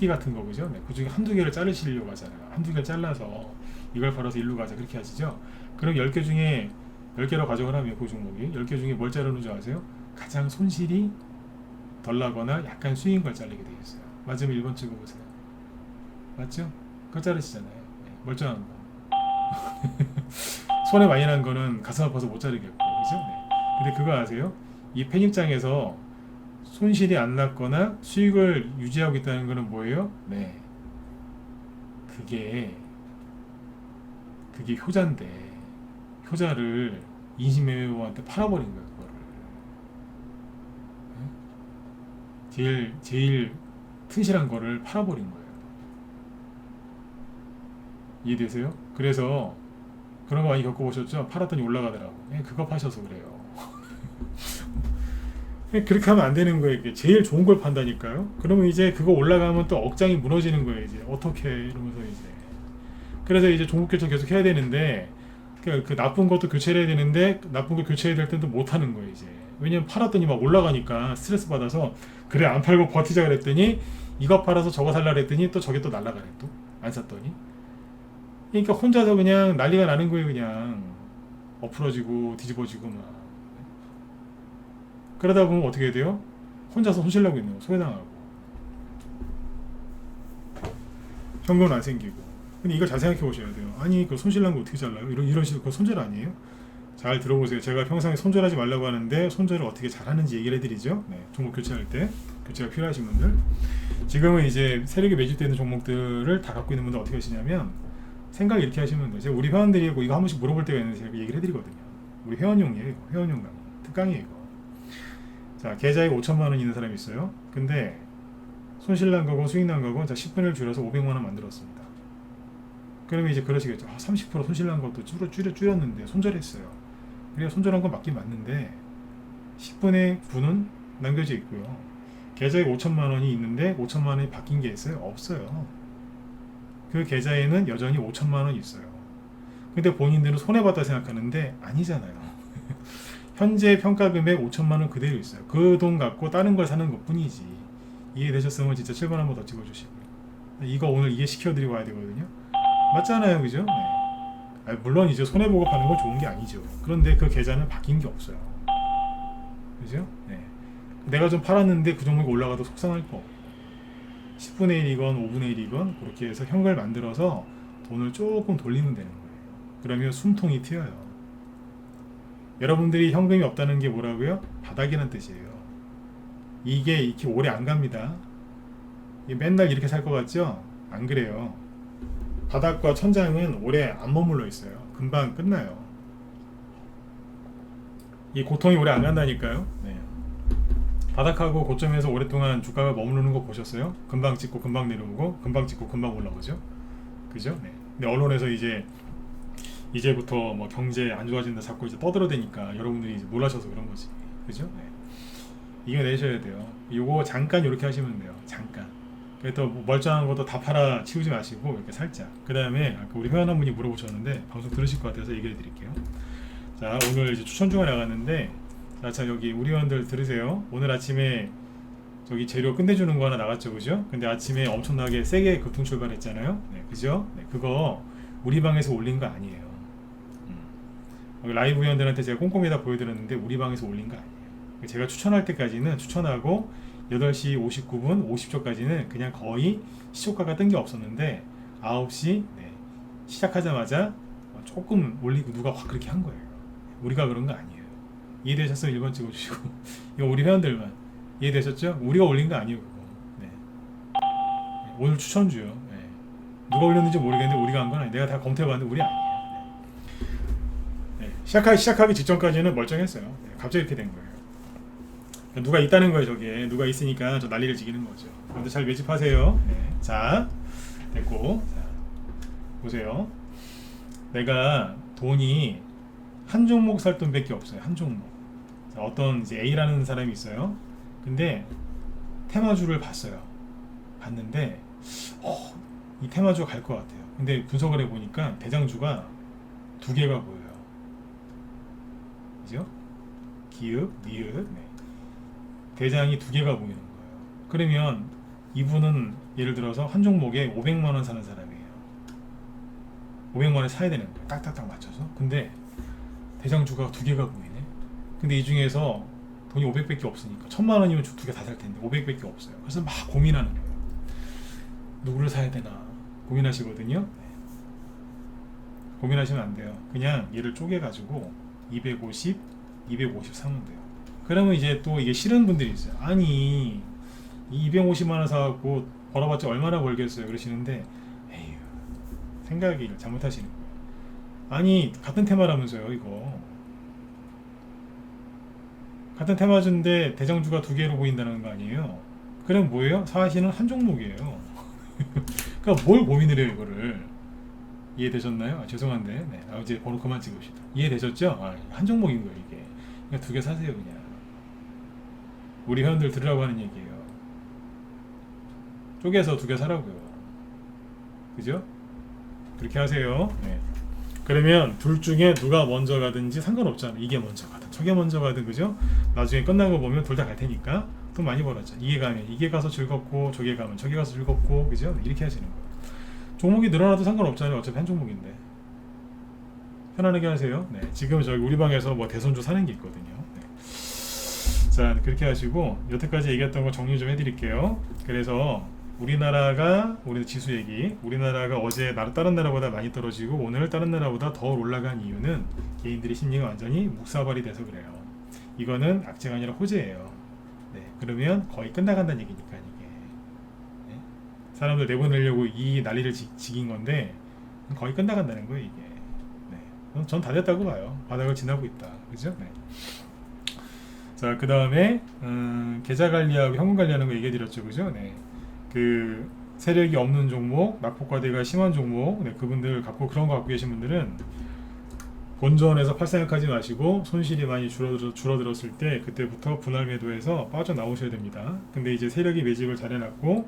같은 거, 그죠? 네, 그 중에 한두 개를 자르시려고 하잖아요. 한두 개를 잘라서 이걸 팔아서 일로 가자, 그렇게 하시죠? 그럼 10개 중에 10개로 가정을 하면 그 종목이 10개 중에 뭘 자르는 줄 아세요? 가장 손실이 덜 나거나 약간 수익인 걸 자르게 되어 있어요. 맞으면 1번 찍어보세요. 맞죠? 그거 자르시잖아요. 네, 멀쩡한 거. 손해 많이 난 거는 가슴 아파서 못 자르겠고, 그죠? 네. 근데 그거 아세요? 이 펜 입장에서 손실이 안 났거나 수익을 유지하고 있다는 거는 뭐예요? 네. 그게 효자인데, 효자를 인신매매범한테 팔아버린 거예요, 그거를. 네? 제일 튼실한 거를 팔아버린 거예요. 이해되세요? 그래서 그런 거 많이 겪어보셨죠? 팔았더니 올라가더라고. 그거 파셔서 그래요. 그렇게 하면 안 되는 거예요. 이게 제일 좋은 걸 판다니까요. 그러면 이제 그거 올라가면 또 억장이 무너지는 거예요. 이제 어떻게 이러면서 이제. 그래서 이제 종목 교체 계속 해야 되는데 그 나쁜 것도 교체를 해야 되는데 나쁜 거 교체해야 될 때도 못 하는 거예요. 이제. 왜냐면 팔았더니 막 올라가니까 스트레스 받아서 그래 안 팔고 버티자 그랬더니 이거 팔아서 저거 살라 그랬더니 또 저게 또 날라가네 또 안 샀더니. 그러니까 혼자서 그냥 난리가 나는 거예요. 그냥 엎으러지고 뒤집어지고 막. 그러다 보면 어떻게 돼요? 혼자서 손실나고 있는 거, 소외당하고. 현금은 안 생기고. 근데 이걸 잘 생각해 보셔야 돼요. 아니, 그 손실난 거 어떻게 잘라요? 이런 식으로 그거 손절 아니에요? 잘 들어보세요. 제가 평상에 손절하지 말라고 하는데 손절을 어떻게 잘하는지 얘기를 해드리죠. 네, 종목 교체할 때 교체가 필요하신 분들. 지금은 이제 세력이 매집되는 종목들을 다 갖고 있는 분들 어떻게 하시냐면 생각 이렇게 하시면 돼요. 제가 우리 회원들이 이거 한 번씩 물어볼 때가 있는데 제가 얘기를 해드리거든요. 우리 회원용이에요. 회원용 강의. 특강이에요. 이거. 자, 계좌에 5천만 원 있는 사람이 있어요. 근데 손실 난 거고 수익 난 거고 자 10분을 줄여서 500만 원 만들었습니다. 그러면 이제 그러시겠죠. 30% 손실 난 것도 줄였는데 손절했어요. 그래야 손절한 건 맞긴 맞는데 10분의 9는 남겨져 있고요. 계좌에 5천만 원이 있는데 5천만 원이 바뀐 게 있어요? 없어요. 그 계좌에는 여전히 5천만 원이 있어요. 근데 본인들은 손해봤다 생각하는데 아니잖아요. 현재 평가금액 5천만 원 그대로 있어요. 그 돈 갖고 다른 걸 사는 것 뿐이지. 이해되셨으면 진짜 7번 한번 더 찍어주시고요. 이거 오늘 이해시켜드리고 와야 되거든요. 맞잖아요, 그죠? 네. 물론 이제 손해보고 파는 건 좋은 게 아니죠. 그런데 그 계좌는 바뀐 게 없어요. 그죠? 네. 내가 좀 팔았는데 그 종목이 올라가도 속상할 거 없고 10분의 1이건 5분의 1이건 그렇게 해서 현금을 만들어서 돈을 조금 돌리면 되는 거예요. 그러면 숨통이 트여요. 여러분들이 현금이 없다는 게 뭐라고요? 바닥이라는 뜻이에요. 이게 이렇게 오래 안 갑니다. 맨날 이렇게 살 것 같죠? 안 그래요. 바닥과 천장은 오래 안 머물러 있어요. 금방 끝나요. 이 고통이 오래 안 간다니까요. 네. 바닥하고 고점에서 오랫동안 주가가 머무르는 거 보셨어요? 금방 찍고 금방 내려오고 금방 찍고 금방 올라오죠. 그죠? 네. 근데 언론에서 이제부터 뭐 경제 안 좋아진다 자꾸 이제 떠들어대니까 여러분들이 이제 놀라셔서 그런 거지. 그죠? 네. 이겨내셔야 돼요. 요거 잠깐 이렇게 하시면 돼요. 잠깐. 또 멀쩡한 것도 다 팔아 치우지 마시고 이렇게 살짝. 그 다음에 아까 우리 회원 한 분이 물어보셨는데 방송 들으실 것 같아서 얘기해 드릴게요. 자, 오늘 이제 추천 중에 나갔는데 자 여기 우리 회원들 들으세요. 오늘 아침에 저기 재료 끝내주는 거 하나 나갔죠, 그죠? 근데 아침에 엄청나게 세게 급등 출발했잖아요. 네, 그죠? 네, 그거 우리 방에서 올린 거 아니에요. 라이브 회원들한테 제가 꼼꼼히 다 보여드렸는데 우리 방에서 올린 거 아니에요. 제가 추천할 때까지는 추천하고 8시 59분 50초까지는 그냥 거의 시초가가 뜬 게 없었는데 9시 네, 시작하자마자 조금 올리고 누가 확 그렇게 한 거예요. 우리가 그런 거 아니에요. 이해되셨어요? 1번 찍어주시고 이거 우리 회원들만 이해되셨죠? 우리가 올린 거 아니에요 그거. 네. 오늘 추천주요. 네. 누가 올렸는지 모르겠는데 우리가 한 건 아니에요. 내가 다 검토해봤는데 우리 아니에요. 네. 네. 시작하기 직전까지는 멀쩡했어요. 네. 갑자기 이렇게 된 거예요. 누가 있다는 거예요. 저기에 누가 있으니까 저 난리를 지기는 거죠. 그런데 잘 매집하세요. 네. 자, 됐고. 자, 보세요. 내가 돈이 한 종목 살 돈밖에 없어요. 한 종목. 자, 어떤 이제 A라는 사람이 있어요. 근데 테마주를 봤어요. 봤는데 이 테마주가 갈 것 같아요. 근데 분석을 해보니까 대장주가 두 개가 보여요. 그죠? 기읍, 니읍. 네. 대장이 두 개가 보이는 거예요. 그러면 이분은 예를 들어서 한 종목에 500만 원 사는 사람이에요. 500만 원에 사야 되는 거예요. 딱딱딱 맞춰서. 근데 대장주가 두 개가 보이네. 근데 이 중에서 돈이 500밖에 없으니까 1000만 원이면 두 개 다 살 텐데 500밖에 없어요. 그래서 막 고민하는 거예요. 누구를 사야 되나 고민하시거든요. 네. 고민하시면 안 돼요. 그냥 얘를 쪼개가지고 250, 250 사면 돼요. 그러면 이제 또 이게 싫은 분들이 있어요. 아니 250만 원 사갖고 벌어봤자 얼마나 벌겠어요 그러시는데 에휴 생각이 잘못하시는 거예요. 아니 같은 테마라면서요. 이거 같은 테마주인데 대장주가 두 개로 보인다는 거 아니에요. 그럼 뭐예요? 사실은 한 종목이에요. 그러니까 뭘 고민을 해요 이거를. 이해되셨나요? 죄송한데 네. 이제 번호 그만 찍읍시다. 이해되셨죠? 한 종목인 거예요 이게. 그러니까 두 개 사세요 그냥. 우리 회원들 들으라고 하는 얘기예요. 쪼개서 두 개 사라고요. 그죠? 그렇게 하세요. 네. 그러면 둘 중에 누가 먼저 가든지 상관없잖아요. 이게 먼저 가든 저게 먼저 가든 그죠? 나중에 끝나고 보면 둘 다 갈 테니까 돈 많이 벌었죠. 이게 가면 이게 가서 즐겁고 저게 가면 저게 가서 즐겁고 그죠? 이렇게 하시는 거예요. 종목이 늘어나도 상관없잖아요. 어차피 한 종목인데 편안하게 하세요. 네. 지금 저기 우리 방에서 뭐 대선주 사는 게 있거든요. 네. 자 그렇게 하시고 여태까지 얘기했던 거 정리 좀 해드릴게요. 그래서 우리나라가 우리 지수 얘기 우리나라가 어제 다른 나라보다 많이 떨어지고 오늘 다른 나라보다 더 올라간 이유는 개인들의 심리가 완전히 묵사발이 돼서 그래요. 이거는 악재가 아니라 호재예요. 네, 그러면 거의 끝나간다는 얘기니까 이게 네? 사람들 내보내려고 이 난리를 지긴 건데 거의 끝나간다는 거예요 이게. 네. 전 다 됐다고 봐요. 바닥을 지나고 있다. 그죠? 네. 자, 그 다음에 계좌 관리하고 현금 관리하는 거 얘기해 드렸죠, 그죠? 네. 그 세력이 없는 종목, 낙폭과대가 심한 종목, 네, 그분들 그런 거 갖고 계신 분들은 본전에서 팔생각하지 마시고 손실이 많이 줄어들었을 때 그때부터 분할 매도해서 빠져나오셔야 됩니다. 근데 이제 세력이 매집을 잘 해놨고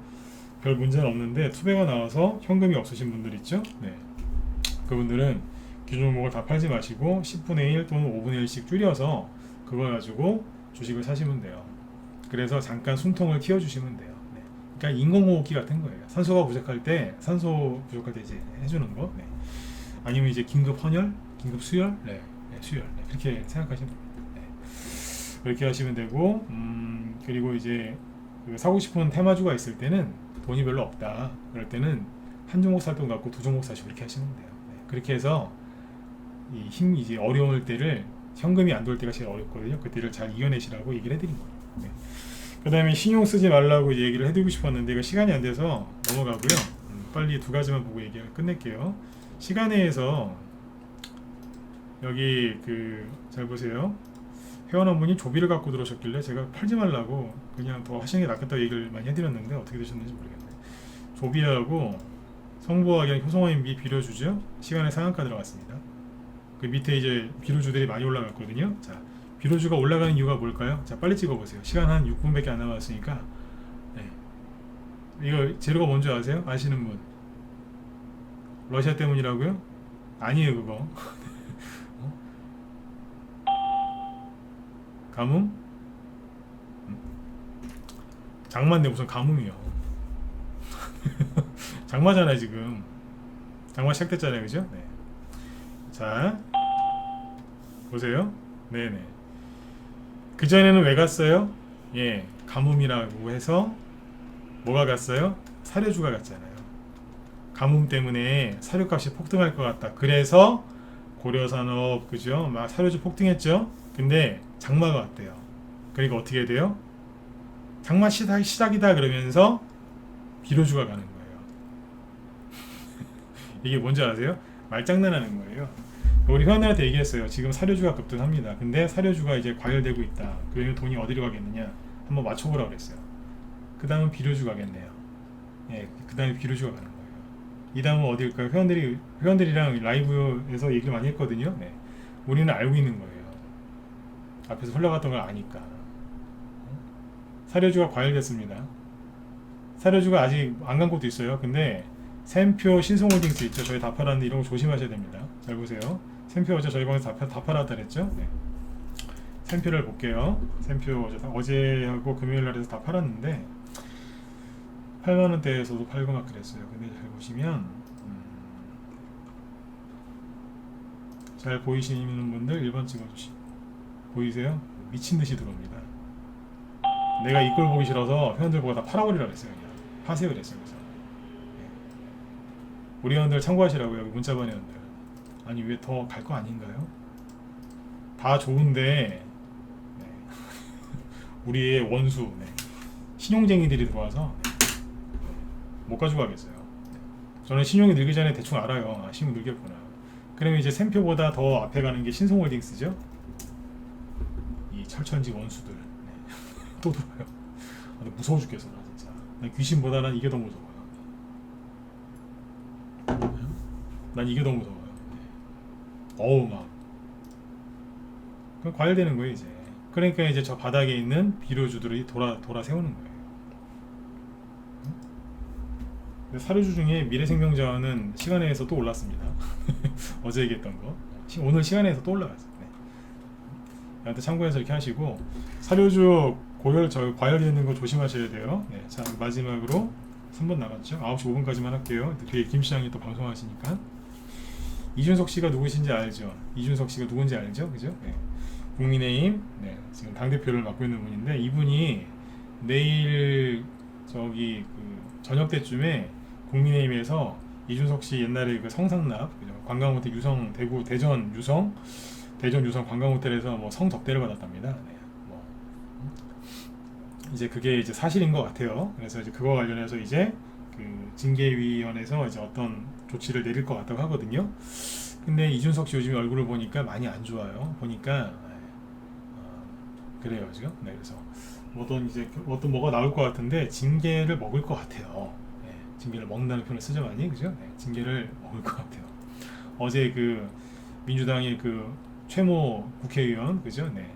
별 문제는 없는데 투배가 나와서 현금이 없으신 분들 있죠? 네. 그분들은 기존 종목을 다 팔지 마시고 10분의 1 또는 5분의 1씩 줄여서 그걸 가지고 주식을 사시면 돼요. 그래서 잠깐 숨통을 틔워주시면 돼요. 네. 그러니까 인공호흡기 같은 거예요. 산소 부족할 때 이제 해주는 거. 네. 아니면 이제 긴급 헌혈, 긴급 수혈, 네, 네, 수혈, 네, 그렇게 생각하시면 됩니다. 네. 그렇게 하시면 되고, 그리고 이제 그 사고 싶은 테마주가 있을 때는 돈이 별로 없다. 그럴 때는 한 종목 살 돈 갖고 두 종목 사시고 그렇게 하시면 돼요. 네. 그렇게 해서 이제 어려울 때를 현금이 안 돌 때가 제일 어렵거든요. 그때를 잘 이겨내시라고 얘기를 해드린 거예요. 네. 그 다음에 신용 쓰지 말라고 얘기를 해드리고 싶었는데 이거 시간이 안 돼서 넘어가고요. 빨리 두 가지만 보고 얘기를 끝낼게요. 시간에서 여기 잘 보세요. 회원분이 조비를 갖고 들어오셨길래 제가 팔지 말라고 그냥 더 하시는 게 낫겠다고 얘기를 많이 해드렸는데 어떻게 되셨는지 모르겠네. 조비하고 성보학이랑 효성화인비 비료주죠. 시간에 상한가 들어갔습니다. 그 밑에 이제 비료주들이 많이 올라갔거든요. 자, 비료주가 올라가는 이유가 뭘까요? 자, 빨리 찍어보세요. 시간 한 6분밖에 안 남았으니까. 네. 이거 재료가 뭔지 아세요? 아시는 분? 러시아 때문이라고요? 아니에요, 그거. 가뭄? 장마인데 무슨 가뭄이요? 장마잖아요, 지금. 장마 시작됐잖아요, 그죠? 네. 자, 보세요. 네네. 그전에는 왜 갔어요? 예, 가뭄이라고 해서 뭐가 갔어요? 사료주가 갔잖아요. 가뭄 때문에 사료값이 폭등할 것 같다. 그래서 고려산업, 그죠? 막 사료주 폭등했죠? 근데 장마가 왔대요. 그러니까 어떻게 돼요? 장마 시작이다 그러면서 비료주가 가는 거예요. 이게 뭔지 아세요? 말장난하는 거예요. 우리 회원들한테 얘기했어요. 지금 사료주가 급등합니다. 근데 사료주가 이제 과열되고 있다. 그러면 돈이 어디로 가겠느냐? 한번 맞춰보라고 그랬어요. 그 다음은 비료주 가겠네요. 예, 그 다음에 비료주가 가는 거예요. 이 다음은 어딜까요? 회원들이랑 라이브에서 얘기를 많이 했거든요. 네. 우리는 알고 있는 거예요. 앞에서 흘러갔던 걸 아니까. 사료주가 과열됐습니다. 사료주가 아직 안 간 곳도 있어요. 근데 샘표 신성홀딩스 있죠. 저희 다 팔았는데 이런 거 조심하셔야 됩니다. 잘 보세요. 샘표 어제 저희 방에서 다 팔았다 그랬죠. 네. 샘표를 볼게요. 샘표 어제하고 금요일 날에서 다 팔았는데 8만원대에서도 팔고 막 그랬어요. 근데 잘 보시면 잘 보이시는 분들 1번 찍어주시 보이세요? 미친듯이 들어옵니다. 내가 이 꼴 보기 싫어서 회원들 보고 다 팔아버리라고 했어요. 그냥 파세요 그랬어요. 그래서 우리 회원들 참고하시라고요. 여기 문자반 회원들. 아니 왜 더 갈 거 아닌가요? 다 좋은데 네. 우리의 원수 신용쟁이들이 들어와서 못 가지고 가겠어요. 저는 신용이 늘기 전에 대충 알아요. 아, 신용 늘겠구나. 그러면 이제 샘표보다 더 앞에 가는 게 신성홀딩스죠. 이 철천지 원수들 또 들어요. 아, 무서워 죽겠어 나 진짜. 난 귀신보다 난 이게 더 무서워요. 난 이게 더 무서워요. 어우 막 그럼 과열되는 거예요 이제. 그러니까 이제 저 바닥에 있는 비료주들이 돌아 세우는 거예요. 사료주 중에 미래생명자원은 시간에서 또 올랐습니다. 어제 얘기했던 거 오늘 시간에서 또 올라갔어요. 네. 여하튼 참고해서 이렇게 하시고 사료주 과열이 있는 거 조심하셔야 돼요. 네. 자 마지막으로 3번 나갔죠. 9시 5분까지만 할게요. 뒤에 김 시장이 또 방송하시니까. 이준석 씨가 누구신지 알죠? 이준석 씨가 누군지 알죠? 그죠? 네. 국민의힘 지금 당대표를 맡고 있는 분인데 이분이 내일 저녁 때쯤에 국민의힘에서 이준석 씨 옛날에 그 성상납 관광호텔 유성 대전 유성 관광호텔에서 뭐 성접대를 받았답니다. 네. 뭐 이제 그게 이제 사실인 것 같아요. 그래서 이제 그거 관련해서 이제 그 징계위원회에서 이제 어떤 조치를 내릴 것 같다고 하거든요. 근데 이준석 씨 요즘 얼굴을 보니까 많이 안 좋아요. 보니까 그래요 지금. 네, 그래서 어떤 뭐가 나올 것 같은데 징계를 먹을 것 같아요. 네, 징계를 먹는다는 표현을 쓰죠 많이, 그죠? 네, 징계를 먹을 것 같아요. 어제 그 민주당의 그 최모 국회의원, 그죠? 네,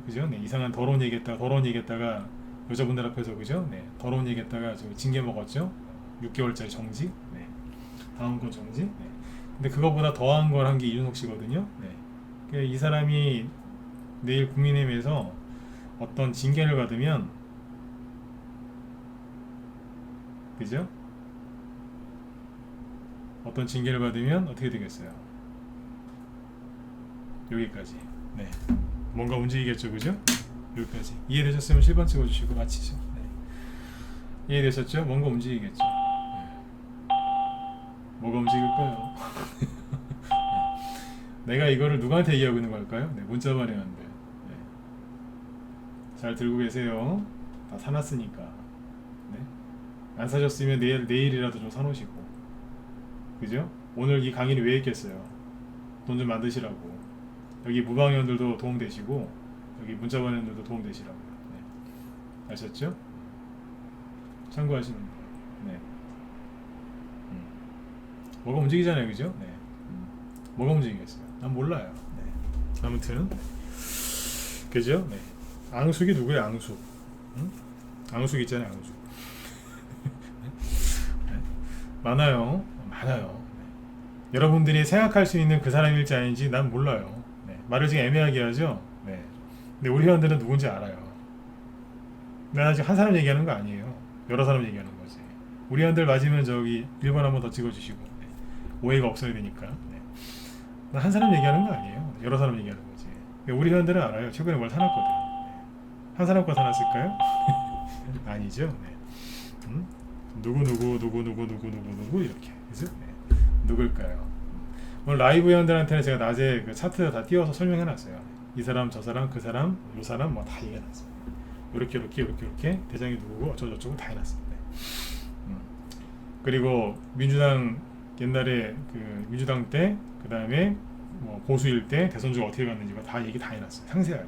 그죠? 네, 이상한 더러운 얘기했다가 여자분들 앞에서, 그죠? 네, 더러운 얘기했다가 징계 먹었죠. 6개월짜리 정지. 네, 다음 건 정지. 네. 근데 그거보다 더한 걸 한 게 이준석 씨거든요. 네. 이 사람이 내일 국민의힘에서 어떤 징계를 받으면, 그죠? 어떤 징계를 받으면 어떻게 되겠어요? 여기까지. 네. 뭔가 움직이겠죠, 그죠? 여기까지. 이해되셨으면 7번 찍어주시고 마치죠. 네. 이해되셨죠? 뭔가 움직이겠죠. 네. 뭐가 움직일까요? 네. 내가 이거를 누구한테 얘기하고 있는 걸까요? 네, 문자 발행한데. 네. 잘 들고 계세요. 다 사놨으니까. 네. 안 사셨으면 내일이라도 좀 사놓으시고. 그죠? 오늘 이 강의를 왜 했겠어요? 돈 좀 만드시라고. 여기 무방위원들도 도움되시고 여기 문자반원들도 도움되시라고요. 네. 아셨죠? 참고하시면 돼요. 네. 뭐가 움직이잖아요, 그죠? 네. 뭐가 움직이겠어요? 난 몰라요. 네. 아무튼 그죠? 네. 앙숙이 누구예요? 앙숙. 응? 앙숙 있잖아요, 앙숙. 네. 많아요. 많아요. 네. 여러분들이 생각할 수 있는 그 사람일지 아닌지 난 몰라요. 네. 말을 지금 애매하게 하죠. 네. 근데 우리 회원들은 누군지 알아요. 내가 지금 한 사람 얘기하는 거 아니에요. 여러 사람 얘기하는 거지. 우리 회원들 맞으면 저기 1번 한번 더 찍어주시고. 네. 오해가 없어야 되니까. 네. 나 한 사람 얘기하는 거 아니에요. 여러 사람 얘기하는 거지. 근데 우리 회원들은 알아요. 최근에 뭘 사놨거든. 네. 한 사람 거 사놨을까요? 아니죠. 네. 누구 이렇게. 그죠? 네. 누굴까요? 오늘 라이브 회원들한테는 제가 낮에 그 차트 다 띄워서 설명해놨어요. 이 사람, 저 사람, 그 사람, 요 사람 뭐 다 얘기해놨어요. 이렇게 대장이 누구고 어쩌고저쩌고 다 해놨습니다. 그리고 민주당 옛날에 그 민주당 때 그 다음에 뭐 보수일 때 대선 중 어떻게 갔는지 다 얘기 다 해놨어요. 상세하게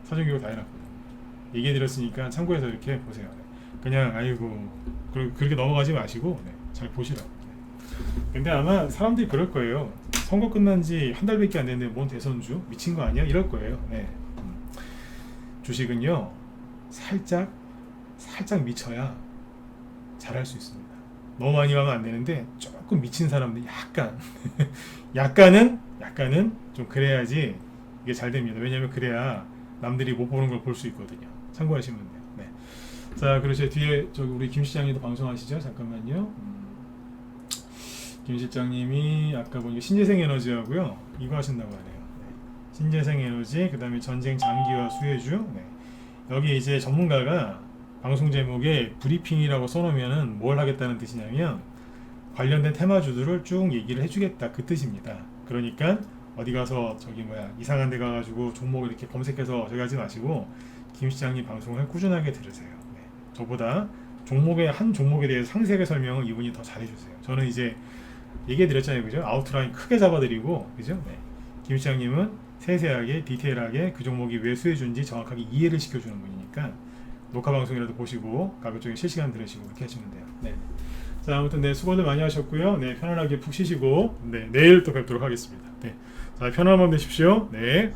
사전 교육 다 해놨거든요. 얘기해드렸으니까 참고해서 이렇게 보세요. 네. 그냥 아이고 그렇게 넘어가지 마시고 네. 잘 보시라고. 네. 근데 아마 사람들이 그럴 거예요. 선거 끝난 지 한 달밖에 안 됐는데 뭔 대선주 미친 거 아니야? 이럴 거예요. 네. 주식은요 살짝 미쳐야 잘할 수 있습니다. 너무 많이 하면 안 되는데 조금 미친 사람들 약간은 좀 그래야지 이게 잘 됩니다. 왜냐면 그래야 남들이 못 보는 걸 볼 수 있거든요. 참고하시면 돼요. 네. 자, 그리고 제 뒤에 저기 우리 김 시장님도 방송하시죠? 잠깐만요. 김 실장님이 아까 보니까 신재생 에너지하고요 이거 하신다고 하네요. 네. 신재생 에너지, 그 다음에 전쟁 장기화 수혜주. 네. 여기 이제 전문가가 방송 제목에 브리핑이라고 써놓으면은 뭘 하겠다는 뜻이냐면 관련된 테마주들을 쭉 얘기를 해주겠다 그 뜻입니다. 그러니까 어디 가서 저기 이상한 데 가가지고 종목 이렇게 검색해서 저기 하지 마시고 김 시장님 방송을 꾸준하게 들으세요. 네. 저보다 한 종목에 대해서 상세하게 설명을 이분이 더 잘해주세요. 저는 이제 얘기해드렸잖아요, 그죠? 아웃라인 크게 잡아드리고, 그죠? 네. 김 시장님은 세세하게 디테일하게 그 종목이 왜 수혜준지 정확하게 이해를 시켜주는 분이니까 녹화 방송이라도 보시고 가급적이 실시간 들으시고 이렇게 하시면 돼요. 네. 자, 아무튼 네, 수고들 많이 하셨고요. 네, 편안하게 푹 쉬시고 네, 내일 또 뵙도록 하겠습니다. 네. 자, 편안한 밤 되십시오. 네.